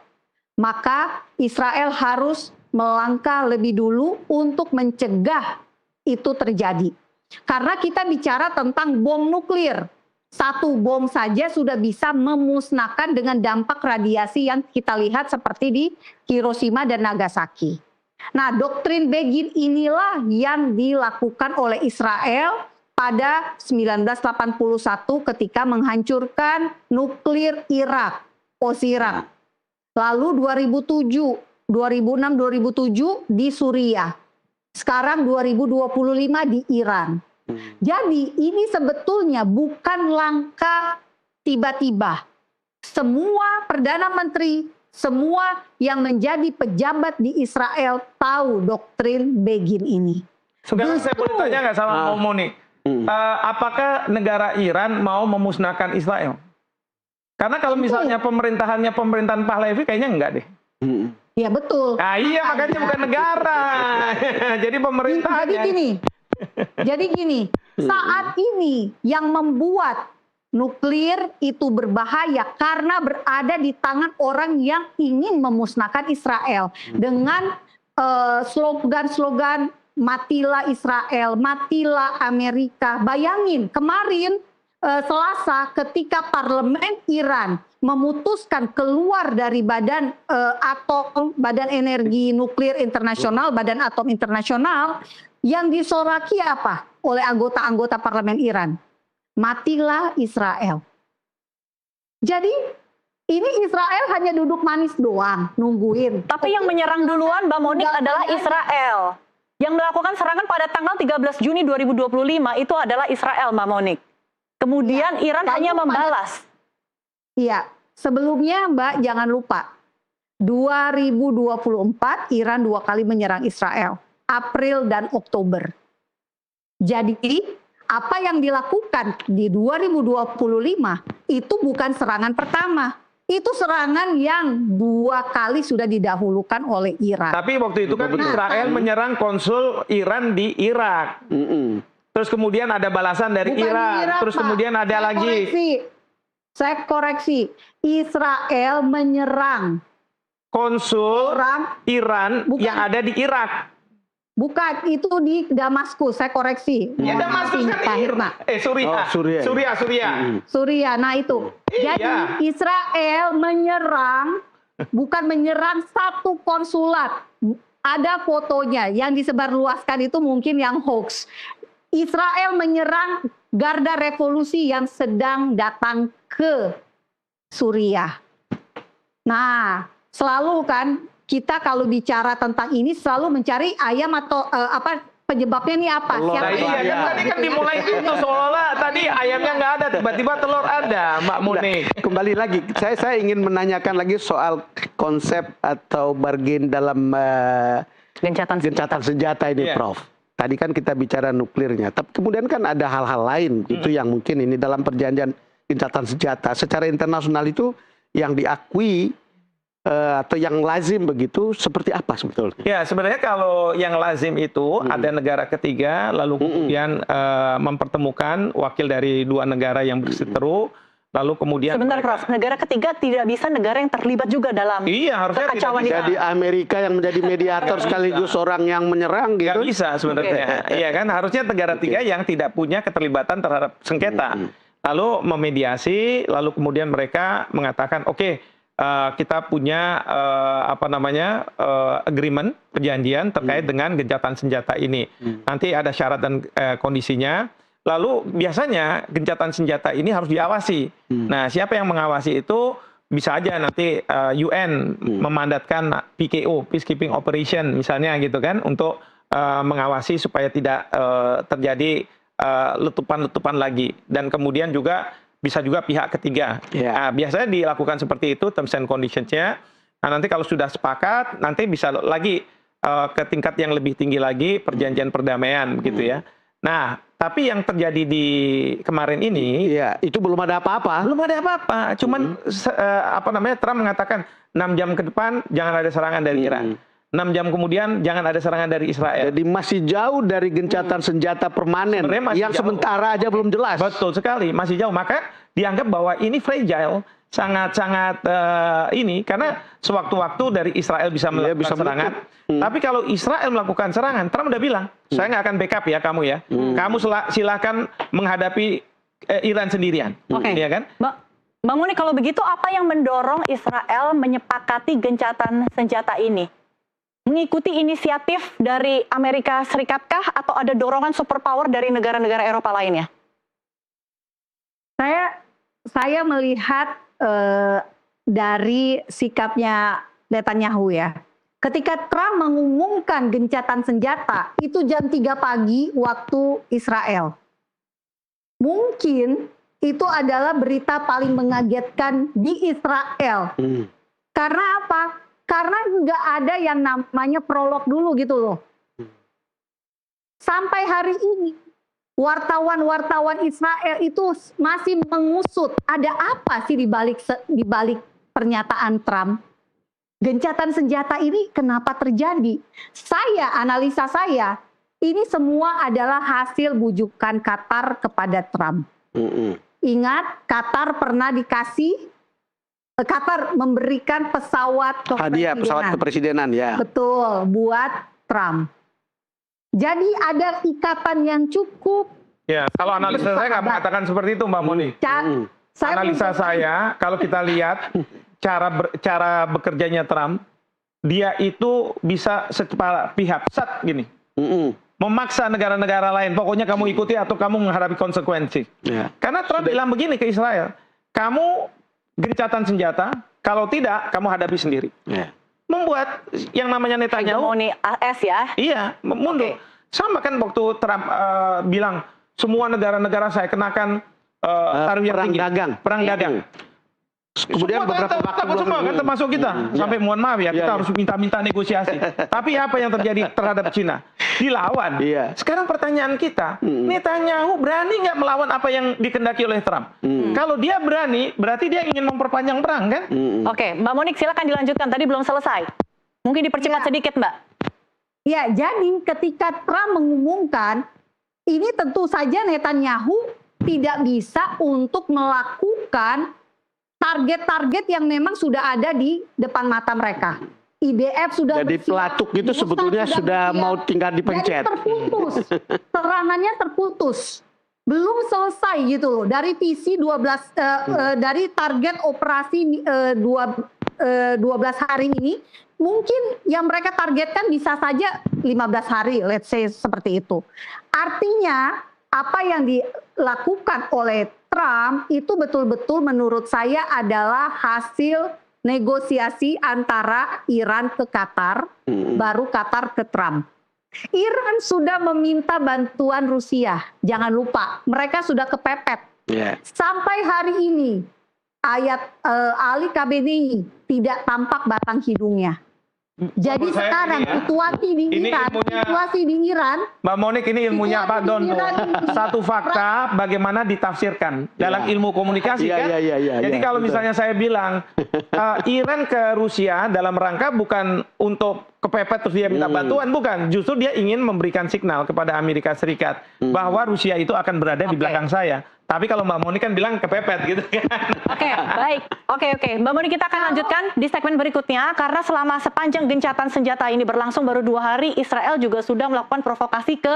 maka Israel harus melangkah lebih dulu untuk mencegah itu terjadi. Karena kita bicara tentang bom nuklir. Satu bom saja sudah bisa memusnahkan dengan dampak radiasi yang kita lihat seperti di Hiroshima dan Nagasaki. Nah, doktrin Begin inilah yang dilakukan oleh Israel pada 1981 ketika menghancurkan nuklir Irak, Osirak. Lalu 2006-2007 di Suriah. Sekarang 2025 di Iran. Jadi ini sebetulnya bukan langkah tiba-tiba. Semua Perdana Menteri, semua yang menjadi pejabat di Israel tahu doktrin Begin ini. Sekarang saya boleh tanya nggak sama Monik? Apakah negara Iran mau memusnahkan Israel? Karena kalau misalnya pemerintahan Pahlavi kayaknya enggak deh. Ya betul. Nah, iya makanya bukan negara. Jadi pemerintah. Jadi gini, saat ini yang membuat nuklir itu berbahaya karena berada di tangan orang yang ingin memusnahkan Israel dengan slogan-slogan matilah Israel, matilah Amerika. Bayangin kemarin Selasa ketika parlemen Iran memutuskan keluar dari Badan Energi Nuklir Internasional, Badan Atom Internasional, yang disoraki apa oleh anggota-anggota parlemen Iran? Matilah Israel. Jadi ini Israel hanya duduk manis doang, nungguin. Tapi yang menyerang duluan Mbak Monik adalah Israel. Yang melakukan serangan pada tanggal 13 Juni 2025 itu adalah Israel, Mbak Monik. Kemudian Iran hanya membalas. Iya, sebelumnya Mbak jangan lupa, 2024 Iran 2 kali menyerang Israel, April dan Oktober. Jadi apa yang dilakukan di 2025 itu bukan serangan pertama. Itu serangan yang 2 kali sudah didahulukan oleh Iran. Tapi waktu itu kan Israel menyerang konsul Iran di Irak. Terus kemudian ada balasan dari Irak. Terus kemudian ada lagi. Saya koreksi. Israel menyerang konsul Iran yang ada di Irak. Bukan, itu di Damaskus, saya koreksi. Ya, Damaskus kan Irak. Suriah. Nah itu. Jadi Israel menyerang, bukan menyerang satu konsulat. Ada fotonya yang disebarluaskan itu mungkin yang hoax. Israel menyerang garda revolusi yang sedang datang ke Suriah. Nah, selalu kan kita kalau bicara tentang ini selalu mencari ayam atau penyebabnya ini apa? Siapa tadi kan dimulai itu seolah tadi ayamnya nggak ada, tiba-tiba telur ada, Mbak Muni. Kembali lagi, saya ingin menanyakan lagi soal konsep atau bargain dalam gencatan senjata ini, Prof. Tadi kan kita bicara nuklirnya, tapi kemudian kan ada hal-hal lain itu yang mungkin ini dalam perjanjian gencatan senjata secara internasional itu yang diakui atau yang lazim begitu seperti apa sebetulnya? Ya, sebenarnya kalau yang lazim itu ada negara ketiga lalu kemudian mempertemukan wakil dari 2 negara yang berseteru, lalu kemudian sebentar Prof, negara ketiga tidak bisa negara yang terlibat juga dalam kekacauan itu. Jadi Amerika yang menjadi mediator sekaligus orang yang menyerang gitu. Nggak bisa sebenarnya. Iya kan, harusnya negara ketiga yang tidak punya keterlibatan terhadap sengketa. Lalu memediasi, lalu kemudian mereka mengatakan oke, kita punya agreement, perjanjian terkait dengan gencatan senjata ini. Nanti ada syarat dan kondisinya. Lalu biasanya gencatan senjata ini harus diawasi. Nah, siapa yang mengawasi itu? Bisa aja nanti UN memandatkan PKO, Peacekeeping Operation misalnya gitu kan, untuk mengawasi supaya tidak terjadi letupan-letupan lagi. Dan kemudian juga bisa juga pihak ketiga. Nah, biasanya dilakukan seperti itu terms and conditions-nya. Nah, nanti kalau sudah sepakat, nanti bisa lagi ke tingkat yang lebih tinggi lagi, perjanjian perdamaian gitu ya. Nah, tapi yang terjadi di kemarin ini, itu belum ada apa-apa. Belum ada apa-apa. Cuman Trump mengatakan 6 jam ke depan jangan ada serangan dari Iran. 6 jam kemudian jangan ada serangan dari Israel. Jadi masih jauh dari gencatan senjata permanen yang sementara aja belum jelas. Betul sekali, masih jauh. Maka dianggap bahwa ini fragile, sangat-sangat ini karena sewaktu-waktu dari Israel bisa melakukan serangan. Tapi kalau Israel melakukan serangan, Trump udah bilang, saya nggak akan backup ya kamu ya. Kamu silahkan menghadapi Iran sendirian. Ya kan? Mbak Muni, kalau begitu apa yang mendorong Israel menyepakati gencatan senjata ini? Mengikuti inisiatif dari Amerika Serikat kah atau ada dorongan superpower dari negara-negara Eropa lainnya? Saya melihat dari sikapnya Netanyahu ya. Ketika Trump mengumumkan gencatan senjata itu jam 3 pagi waktu Israel. Mungkin itu adalah berita paling mengagetkan di Israel. Karena apa? Karena nggak ada yang namanya prolog dulu gitu loh. Sampai hari ini, wartawan-wartawan Israel itu masih mengusut ada apa sih di balik pernyataan Trump. Gencatan senjata ini kenapa terjadi? Analisa saya, ini semua adalah hasil bujukan Qatar kepada Trump. Ingat, Qatar pernah Qatar memberikan pesawat kepresidenan ya. Betul, buat Trump. Jadi ada ikatan yang cukup. Ya, kalau analisa saya nggak mengatakan seperti itu, Mbak Muni. Analisa saya, kalau kita lihat cara bekerjanya Trump, dia itu bisa secara pihak gini, memaksa negara-negara lain. Pokoknya kamu ikuti atau kamu menghadapi konsekuensi. Karena Trump bilang begini ke Israel, kamu gencatan senjata, kalau tidak, kamu hadapi sendiri. membuat yang namanya Netanyahu hegemoni AS ya. iya mundur. Sama kan waktu Trump bilang semua negara-negara saya kenakan tarif yang perang tinggi, dagang. perang dagang. Kemudian Semua beberapa kan, waktu takut semua kan termasuk kita. Sampai mohon maaf ya, kita harus minta-minta negosiasi. Tapi apa yang terjadi terhadap Cina? Dilawan. Iya. Sekarang pertanyaan kita, Netanyahu berani nggak melawan apa yang dikendaki oleh Trump? Kalau dia berani, berarti dia ingin memperpanjang perang kan? Oke, Mbak Monik silakan dilanjutkan. Tadi belum selesai. Mungkin dipercepat sedikit, Mbak. Ya, jadi ketika Trump mengumumkan, ini tentu saja Netanyahu tidak bisa untuk melakukan target-target yang memang sudah ada di depan mata mereka. IDF sudah Jadi pelatuk itu sebetulnya sudah mau tinggal dipencet. Jadi terputus, serangannya terputus. Belum selesai gitu loh. Dari visi 12, dari target operasi 12 hari ini, mungkin yang mereka targetkan bisa saja 15 hari, let's say seperti itu. Artinya, apa yang dilakukan oleh Trump itu betul-betul menurut saya adalah hasil negosiasi antara Iran ke Qatar, baru Qatar ke Trump. Iran sudah meminta bantuan Rusia, jangan lupa, mereka sudah kepepet. Sampai hari ini, Ali Khamenei tidak tampak batang hidungnya. Jadi sekarang situasi di Iran, Mbak Monik, ini ilmunya Pak Don. Satu fakta bagaimana ditafsirkan dalam ilmu komunikasi kan. Jadi kalau misalnya saya bilang Iran ke Rusia dalam rangka bukan untuk kepepet terus dia minta bantuan, bukan. Justru dia ingin memberikan signal kepada Amerika Serikat bahwa Rusia itu akan berada di belakang saya. Tapi kalau Mbak Monik kan bilang kepepet gitu kan. Oke, baik. Oke. Mbak Monik, kita akan lanjutkan di segmen berikutnya. Karena selama sepanjang gencatan senjata ini berlangsung baru 2 hari, Israel juga sudah melakukan provokasi ke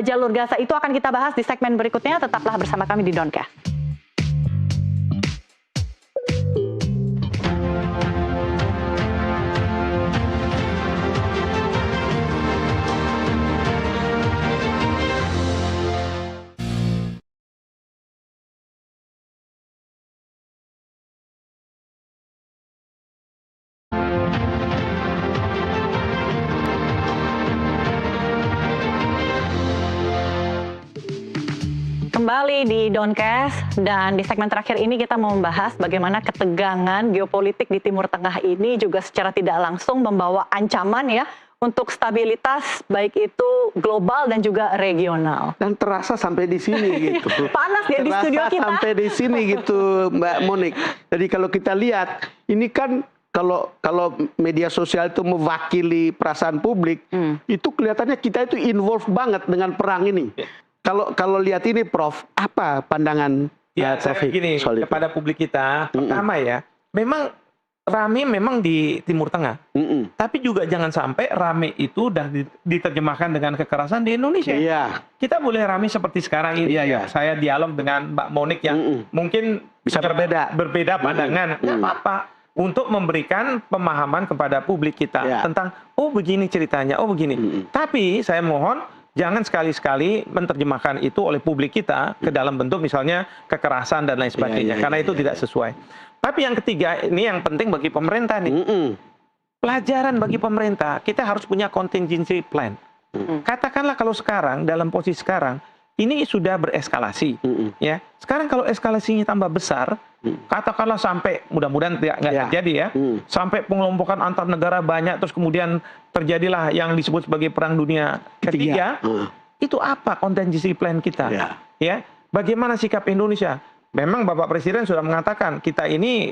jalur Gaza. Itu akan kita bahas di segmen berikutnya. Tetaplah bersama kami di Doncast. Kembali di Doncast, dan di segmen terakhir ini kita mau membahas bagaimana ketegangan geopolitik di Timur Tengah ini juga secara tidak langsung membawa ancaman ya untuk stabilitas baik itu global dan juga regional. Dan terasa sampai di sini gitu. Panas ya di studio kita. Sampai di sini gitu, Mbak Monik. Jadi kalau kita lihat, ini kan kalau media sosial itu mewakili perasaan publik, itu kelihatannya kita itu involved banget dengan perang ini. Kalau lihat ini, Prof, apa pandangan Taufik gini kepada publik kita? Pertama ya, memang rame memang di Timur Tengah, tapi juga jangan sampai rame itu udah diterjemahkan dengan kekerasan di Indonesia. Kita boleh rame seperti sekarang ini. Saya dialog dengan Mbak Monik yang mungkin bisa berbeda pandangan, nggak apa-apa. Untuk memberikan pemahaman kepada publik kita tentang, oh begini ceritanya, oh begini. Tapi saya mohon, jangan sekali-sekali menerjemahkan itu oleh publik kita ke dalam bentuk misalnya kekerasan dan lain sebagainya. Karena itu tidak sesuai. Tapi yang ketiga, ini yang penting bagi pemerintah nih. Pelajaran bagi pemerintah, kita harus punya contingency plan. Katakanlah kalau sekarang, dalam posisi sekarang, ini sudah bereskalasi. Ya, sekarang kalau eskalasinya tambah besar, katakanlah sampai, mudah-mudahan nggak terjadi ya, sampai pengelompokan antar negara banyak, terus kemudian terjadilah yang disebut sebagai Perang Dunia Ketiga, itu apa contingency plan kita? Ya, bagaimana sikap Indonesia? Memang Bapak Presiden sudah mengatakan, kita ini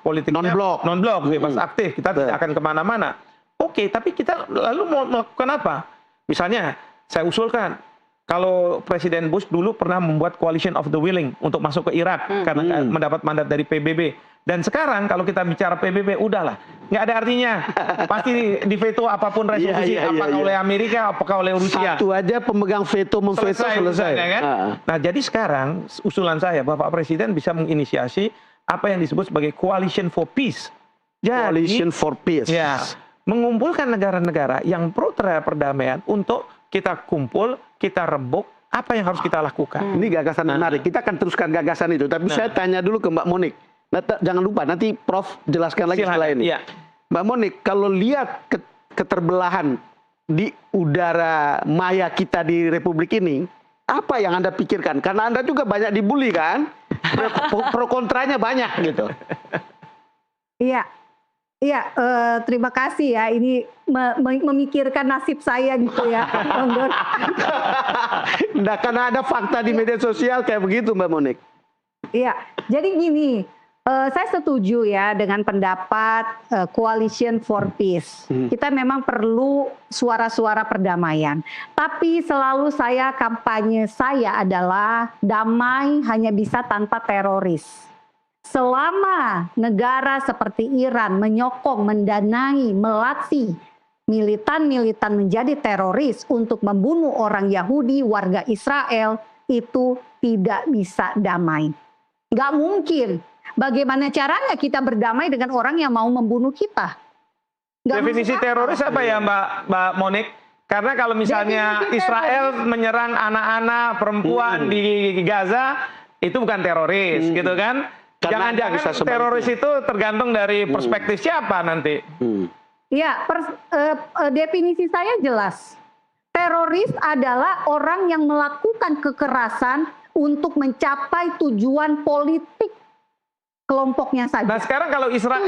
politiknya non-blok, bebas aktif, kita tidak akan kemana-mana. Oke, tapi kita lalu mau melakukan apa? Misalnya, saya usulkan, kalau Presiden Bush dulu pernah membuat Coalition of the Willing untuk masuk ke Irak karena mendapat mandat dari PBB. Dan sekarang kalau kita bicara PBB, udahlah, nggak ada artinya. Pasti diveto apapun resolusi, apakah oleh Amerika, apakah oleh Rusia. Satu aja pemegang veto memveto selesai. Kan? Nah, jadi sekarang usulan saya, Bapak Presiden bisa menginisiasi apa yang disebut sebagai Coalition for Peace. Jadi, Coalition for Peace. Ya, mengumpulkan negara-negara yang pro terhadap perdamaian untuk kita kumpul, kita rembuk, apa yang harus kita lakukan. Ini gagasan menarik. Kita akan teruskan gagasan itu. Tapi saya tanya dulu ke Mbak Monik. Jangan lupa, nanti Prof jelaskan lagi setelah ini. Mbak Monik, kalau lihat keterbelahan di udara maya kita di Republik ini, apa yang Anda pikirkan? Karena Anda juga banyak dibully kan? Pro kontranya banyak gitu. Iya, iya. Terima kasih ya. Ini memikirkan nasib saya gitu ya, Bang Don. Nah, karena ada fakta di media sosial kayak begitu, Mbak Monik. Iya, jadi gini. Saya setuju ya dengan pendapat Coalition for Peace. Kita memang perlu suara-suara perdamaian. Tapi selalu kampanye saya adalah damai hanya bisa tanpa teroris. Selama negara seperti Iran menyokong, mendanai, melatih militan-militan menjadi teroris untuk membunuh orang Yahudi, warga Israel, itu tidak bisa damai. Nggak mungkin. Bagaimana caranya kita berdamai dengan orang yang mau membunuh kita? Definisi teroris apa ya Mbak Monik? Karena kalau misalnya Israel menyerang anak-anak perempuan di Gaza, itu bukan teroris gitu kan? Jangan-jangan teroris itu tergantung dari perspektif siapa nanti? Ya, definisi saya jelas. Teroris adalah orang yang melakukan kekerasan untuk mencapai tujuan politik kelompoknya saja. Nah sekarang kalau Israel,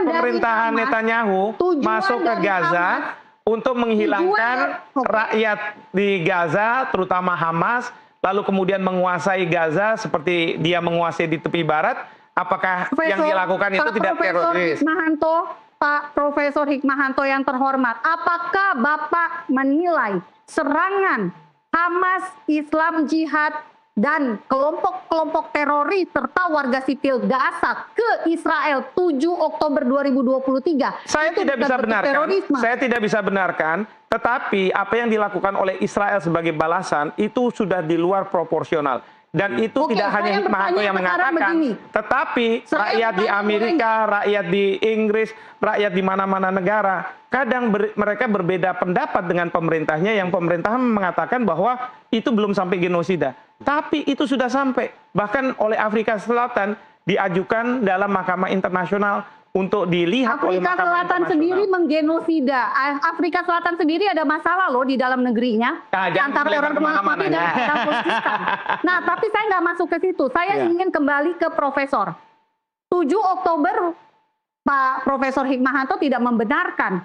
pemerintahan Netanyahu masuk ke Gaza untuk menghilangkan rakyat di Gaza, terutama Hamas, lalu kemudian menguasai Gaza seperti dia menguasai di tepi barat, apakah yang dilakukan itu tidak teroris? Pak Profesor Hikmahanto yang terhormat, apakah Bapak menilai serangan Hamas, Islam Jihad, dan kelompok-kelompok teroris serta warga sipil Gaza ke Israel 7 Oktober 2023. Saya tidak bisa benarkan. Saya tidak bisa benarkan, tetapi apa yang dilakukan oleh Israel sebagai balasan itu sudah di luar proporsional. Dan itu tidak hanya Hikmahanto yang mengatakan, tetapi rakyat di Amerika, rakyat di Inggris, rakyat di mana-mana negara, kadang mereka berbeda pendapat dengan pemerintahnya, yang pemerintah mengatakan bahwa itu belum sampai genosida. Tapi itu sudah sampai, bahkan oleh Afrika Selatan diajukan dalam Mahkamah Internasional untuk dilihat oleh Mahkamah Internasional. Afrika Selatan sendiri menggenosida. Afrika Selatan sendiri ada masalah loh di dalam negerinya. Antara orang Melayu dan kampus Kristen. Nah, tapi saya nggak masuk ke situ. Saya ingin kembali ke Profesor. 7 Oktober Pak Profesor Hikmahanto tidak membenarkan.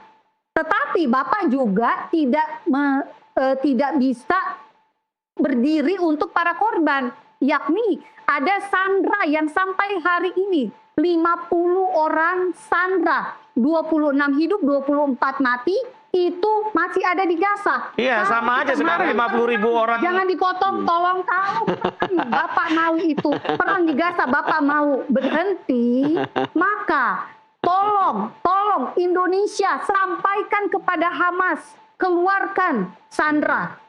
Tetapi Bapak juga tidak bisa berdiri untuk para korban. Yakni ada Sandra yang sampai hari ini 50 orang Sandra, 26 hidup, 24 mati, itu masih ada di Gaza. Iya, sama aja sekarang 50.000 orang. Jangan dipotong, tolong. Kalau Bapak mau itu perang di Gaza, Bapak mau berhenti, maka tolong Indonesia sampaikan kepada Hamas, keluarkan Sandra,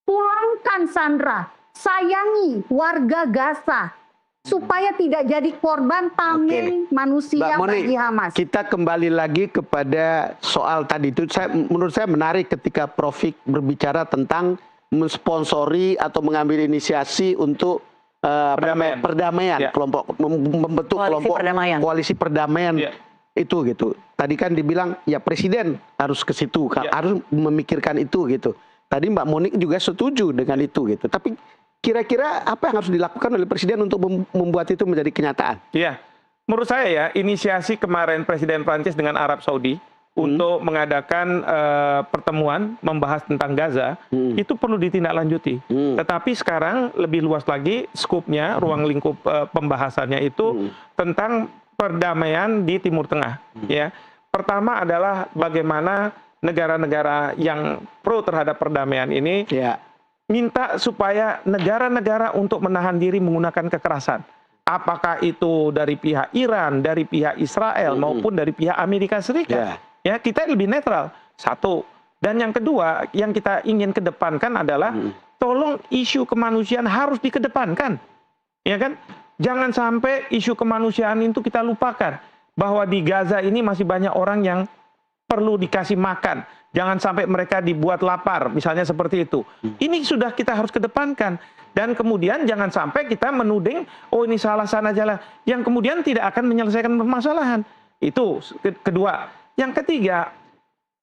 pulangkan Sandra, sayangi warga Gaza, supaya tidak jadi korban tameng manusia bagi Hamas. Kita kembali lagi kepada soal tadi itu. Menurut saya menarik ketika Prof. berbicara tentang mensponsori atau mengambil inisiasi untuk perdamaian, kelompok membentuk koalisi perdamaian itu gitu. Tadi kan dibilang ya presiden harus ke situ, harus memikirkan itu gitu. Tadi Mbak Monik juga setuju dengan itu gitu. Tapi kira-kira apa yang harus dilakukan oleh Presiden untuk membuat itu menjadi kenyataan? Iya, menurut saya ya, inisiasi kemarin Presiden Prancis dengan Arab Saudi untuk mengadakan pertemuan membahas tentang Gaza, itu perlu ditindaklanjuti. Tetapi sekarang lebih luas lagi skupnya, ruang lingkup pembahasannya itu tentang perdamaian di Timur Tengah. Ya, pertama adalah bagaimana negara-negara yang pro terhadap perdamaian ini minta supaya negara-negara untuk menahan diri menggunakan kekerasan. Apakah itu dari pihak Iran, dari pihak Israel, maupun dari pihak Amerika Serikat. Ya, kita lebih netral. Satu. Dan yang kedua, yang kita ingin kedepankan adalah tolong isu kemanusiaan harus dikedepankan. Ya kan? Jangan sampai isu kemanusiaan itu kita lupakan. Bahwa di Gaza ini masih banyak orang yang perlu dikasih makan. Jangan sampai mereka dibuat lapar, misalnya seperti itu. Ini sudah kita harus kedepankan. Dan kemudian jangan sampai kita menuding, oh ini salah sana jalan. Yang kemudian tidak akan menyelesaikan permasalahan. Itu kedua. Yang ketiga,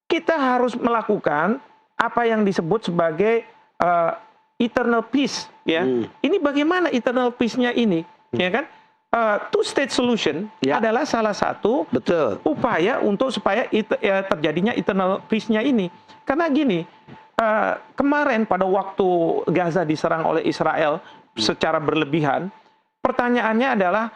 kita harus melakukan apa yang disebut sebagai eternal peace, ya. Ini bagaimana eternal peace-nya ini, ya kan? Two-state solution adalah salah satu upaya untuk supaya terjadinya eternal peace-nya ini. Karena gini, kemarin pada waktu Gaza diserang oleh Israel secara berlebihan, pertanyaannya adalah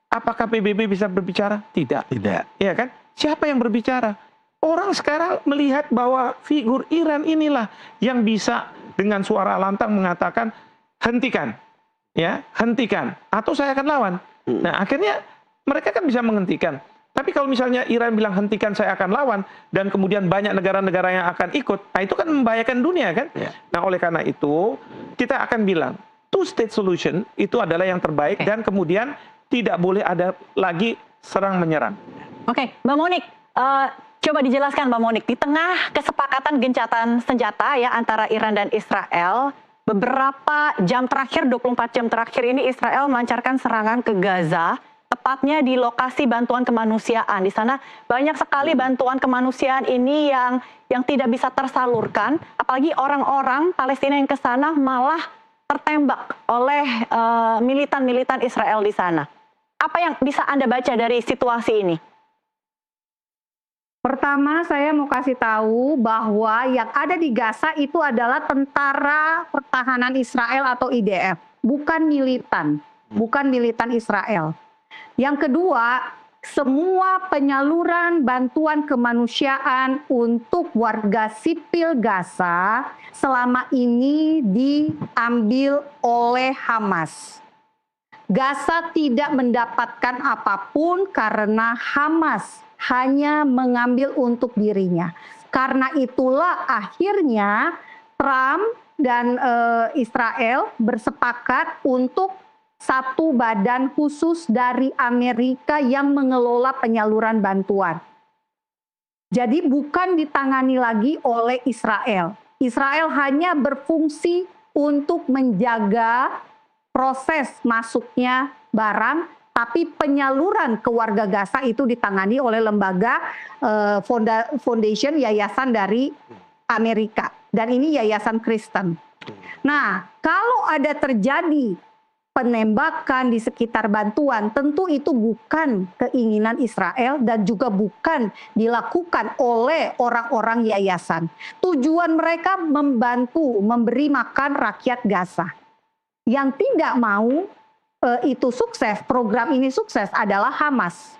apakah PBB bisa berbicara? Tidak. Ya kan? Siapa yang berbicara? Orang sekarang melihat bahwa figur Iran inilah yang bisa dengan suara lantang mengatakan hentikan, ya, hentikan, atau saya akan lawan. Nah, akhirnya mereka kan bisa menghentikan. Tapi kalau misalnya Iran bilang hentikan, saya akan lawan, dan kemudian banyak negara-negara yang akan ikut, nah itu kan membahayakan dunia kan. Nah, oleh karena itu kita akan bilang two-state solution itu adalah yang terbaik, dan kemudian tidak boleh ada lagi serang menyerang. Oke, Mbak Monik, coba dijelaskan Mbak Monik, di tengah kesepakatan gencatan senjata ya antara Iran dan Israel, beberapa jam terakhir, 24 jam terakhir ini Israel melancarkan serangan ke Gaza, tepatnya di lokasi bantuan kemanusiaan. Di sana banyak sekali bantuan kemanusiaan ini yang tidak bisa tersalurkan, apalagi orang-orang Palestina yang ke sana malah tertembak oleh militan-militan Israel di sana. Apa yang bisa Anda baca dari situasi ini? Pertama, saya mau kasih tahu bahwa yang ada di Gaza itu adalah tentara pertahanan Israel atau IDF, bukan militan Israel. Yang kedua, semua penyaluran bantuan kemanusiaan untuk warga sipil Gaza selama ini diambil oleh Hamas. Gaza tidak mendapatkan apapun karena Hamas hanya mengambil untuk dirinya. Karena itulah akhirnya Trump dan Israel bersepakat untuk satu badan khusus dari Amerika yang mengelola penyaluran bantuan. Jadi bukan ditangani lagi oleh Israel. Israel hanya berfungsi untuk menjaga proses masuknya barang, tapi penyaluran ke warga Gaza itu ditangani oleh lembaga foundation, yayasan dari Amerika. Dan ini yayasan Kristen. Nah, kalau ada terjadi penembakan di sekitar bantuan, tentu itu bukan keinginan Israel dan juga bukan dilakukan oleh orang-orang yayasan. Tujuan mereka membantu, memberi makan rakyat Gaza. Yang tidak mau itu sukses, program ini sukses adalah Hamas.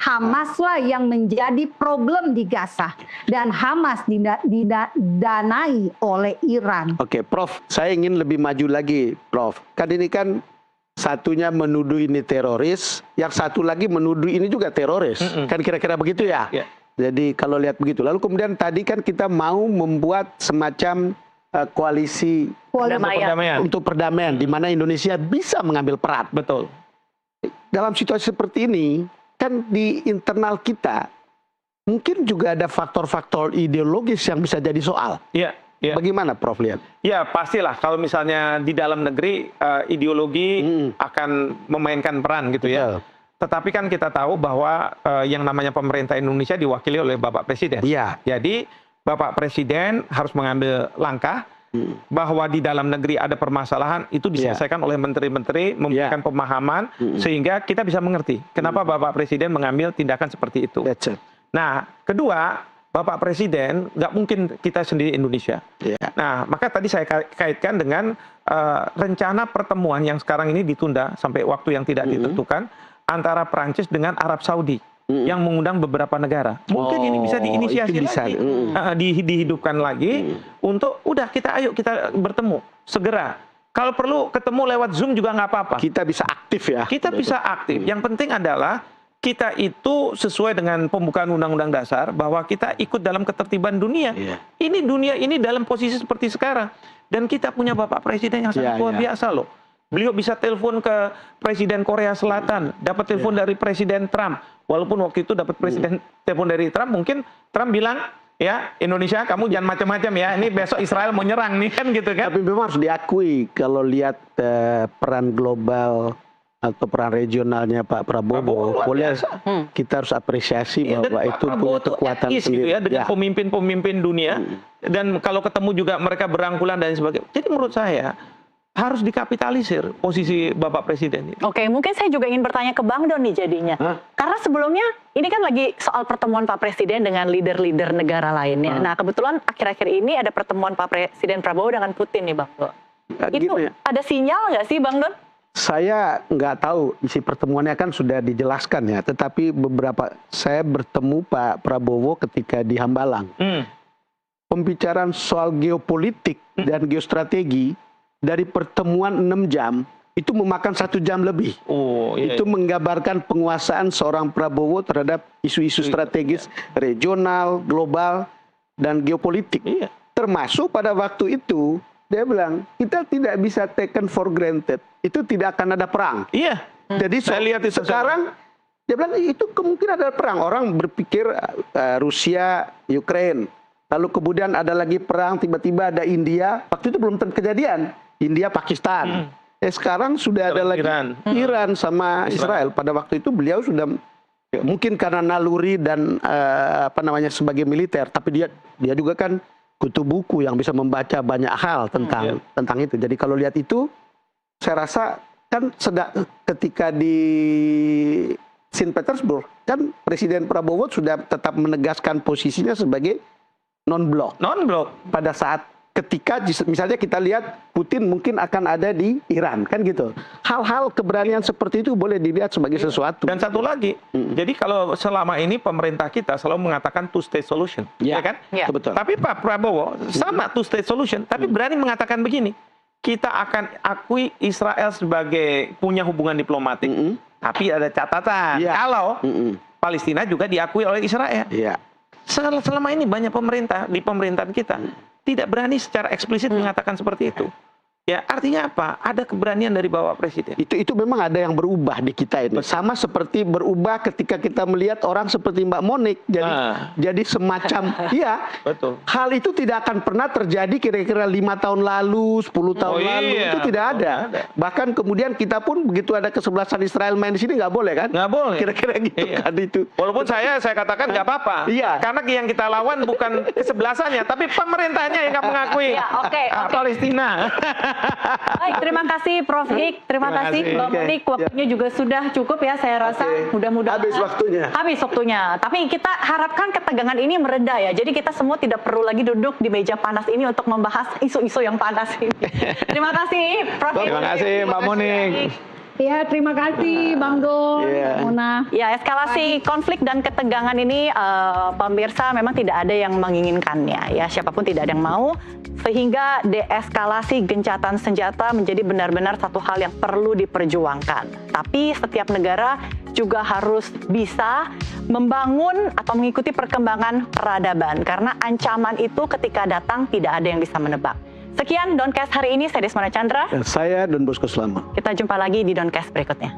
Hamaslah yang menjadi problem di Gaza, dan Hamas didanai oleh Iran. Oke, Prof, saya ingin lebih maju lagi, Prof. Kan ini kan satunya menuduh ini teroris, yang satu lagi menuduh ini juga teroris. Kan kira-kira begitu ya? Jadi kalau lihat begitu, lalu kemudian tadi kan kita mau membuat semacam koalisi untuk perdamaian, di mana Indonesia bisa mengambil peran. Betul. Dalam situasi seperti ini, kan di internal kita mungkin juga ada faktor-faktor ideologis yang bisa jadi soal. Iya. Bagaimana, Prof, lihat? Ya, pastilah. Kalau misalnya di dalam negeri ideologi akan memainkan peran gitu ya. Tetapi kan kita tahu bahwa yang namanya pemerintah Indonesia diwakili oleh Bapak Presiden. Iya. Jadi Bapak Presiden harus mengambil langkah bahwa di dalam negeri ada permasalahan, itu diselesaikan oleh menteri-menteri, memberikan pemahaman sehingga kita bisa mengerti kenapa Bapak Presiden mengambil tindakan seperti itu. Nah, kedua, Bapak Presiden nggak mungkin kita sendiri Indonesia. Nah, maka tadi saya kaitkan dengan rencana pertemuan yang sekarang ini ditunda sampai waktu yang tidak ditentukan antara Prancis dengan Arab Saudi. Yang mengundang beberapa negara. Mungkin ini bisa diinisiasi lagi, dihidupkan lagi untuk udah ayo kita bertemu segera. Kalau perlu ketemu lewat Zoom juga nggak apa-apa. Kita bisa aktif ya. Kita bisa aktif. Yang penting adalah kita itu sesuai dengan pembukaan Undang-Undang Dasar bahwa kita ikut dalam ketertiban dunia. Ini dunia ini dalam posisi seperti sekarang, dan kita punya Bapak Presiden yang sangat luar biasa loh. Beliau bisa telepon ke Presiden Korea Selatan, dapat telepon dari Presiden Trump. Walaupun waktu itu dapat telepon dari Trump, mungkin Trump bilang, ya Indonesia kamu jangan macam-macam ya, ini besok Israel mau nyerang nih kan gitu kan. Tapi memang harus diakui kalau lihat peran global atau peran regionalnya Pak Prabowo, boleh kita harus apresiasi bahwa itu punya kekuatan sendiri gitu ya, dengan pemimpin-pemimpin dunia, dan kalau ketemu juga mereka berangkulan dan sebagainya. Jadi menurut saya harus dikapitalisir posisi Bapak Presiden ini. Oke, mungkin saya juga ingin bertanya ke Bang Don nih jadinya. Karena sebelumnya ini kan lagi soal pertemuan Pak Presiden dengan leader-leader negara lainnya. Nah, kebetulan akhir-akhir ini ada pertemuan Pak Presiden Prabowo dengan Putin nih Bang Don. Itu ada sinyal nggak sih Bang Don? Saya nggak tahu isi pertemuannya, kan sudah dijelaskan ya. Tetapi saya bertemu Pak Prabowo ketika di Hambalang. Pembicaraan soal geopolitik dan geostrategi dari pertemuan 6 jam itu memakan 1 jam lebih. Itu menggambarkan penguasaan seorang Prabowo terhadap isu-isu strategis regional, global, dan geopolitik. Termasuk pada waktu itu dia bilang, kita tidak bisa taken for granted. Itu tidak akan ada perang. Jadi saya lihat itu sekarang, dia bilang itu kemungkinan ada perang. Orang berpikir Rusia, Ukraine. Lalu kemudian ada lagi perang, tiba-tiba ada India. Waktu itu belum kejadian. India, Pakistan. Sekarang sudah ada lagi Iran sama Israel. Pada waktu itu beliau sudah, mungkin karena naluri dan sebagai militer. Tapi dia juga kan kutu buku yang bisa membaca banyak hal tentang itu. Jadi kalau lihat itu, saya rasa kan ketika di Saint Petersburg, kan Presiden Prabowo sudah tetap menegaskan posisinya sebagai non-blok. Pada saat ketika misalnya kita lihat Putin mungkin akan ada di Iran, kan gitu. Hal-hal keberanian seperti itu boleh dilihat sebagai sesuatu. Dan satu lagi, jadi kalau selama ini pemerintah kita selalu mengatakan two state solution, ya kan? Betul. Tapi Pak Prabowo sama two state solution, tapi berani mengatakan begini, kita akan akui Israel sebagai punya hubungan diplomatik, tapi ada catatan kalau Palestina juga diakui oleh Israel. Selama ini banyak pemerintah di pemerintahan kita tidak berani secara eksplisit mengatakan seperti itu. Ya, artinya apa? Ada keberanian dari Bapak Presiden. Itu memang ada yang berubah di kita ini. Sama seperti berubah ketika kita melihat orang seperti Mbak Monik. Jadi semacam, hal itu tidak akan pernah terjadi kira-kira 5 tahun lalu, 10 tahun lalu. Itu tidak ada. Bahkan kemudian kita pun begitu ada kesebelasan Israel main di sini, nggak boleh kan? Nggak boleh. Kira-kira gitu kan itu. Walaupun saya katakan nggak apa-apa. Karena yang kita lawan bukan kesebelasannya, tapi pemerintahnya yang nggak mengakui Palestina. Baik, terima kasih Prof. Hik, terima kasih Mbak Monik. Waktunya juga sudah cukup ya, saya rasa. Mudah-mudahan habis waktunya. Tapi kita harapkan ketegangan ini mereda ya. Jadi kita semua tidak perlu lagi duduk di meja panas ini untuk membahas isu-isu yang panas ini. Terima kasih Prof. Hik. Terima kasih Mbak Monik. Ya, terima kasih Bang Don, Mona. Ya, eskalasi konflik dan ketegangan ini pemirsa memang tidak ada yang menginginkannya ya, siapapun tidak ada yang mau, sehingga deeskalasi gencatan senjata menjadi benar-benar satu hal yang perlu diperjuangkan. Tapi setiap negara juga harus bisa membangun atau mengikuti perkembangan peradaban, karena ancaman itu ketika datang tidak ada yang bisa menebak. Sekian Doncast hari ini, saya Desmona Chandra. Saya Don Bosco Slamet. Kita jumpa lagi di Doncast berikutnya.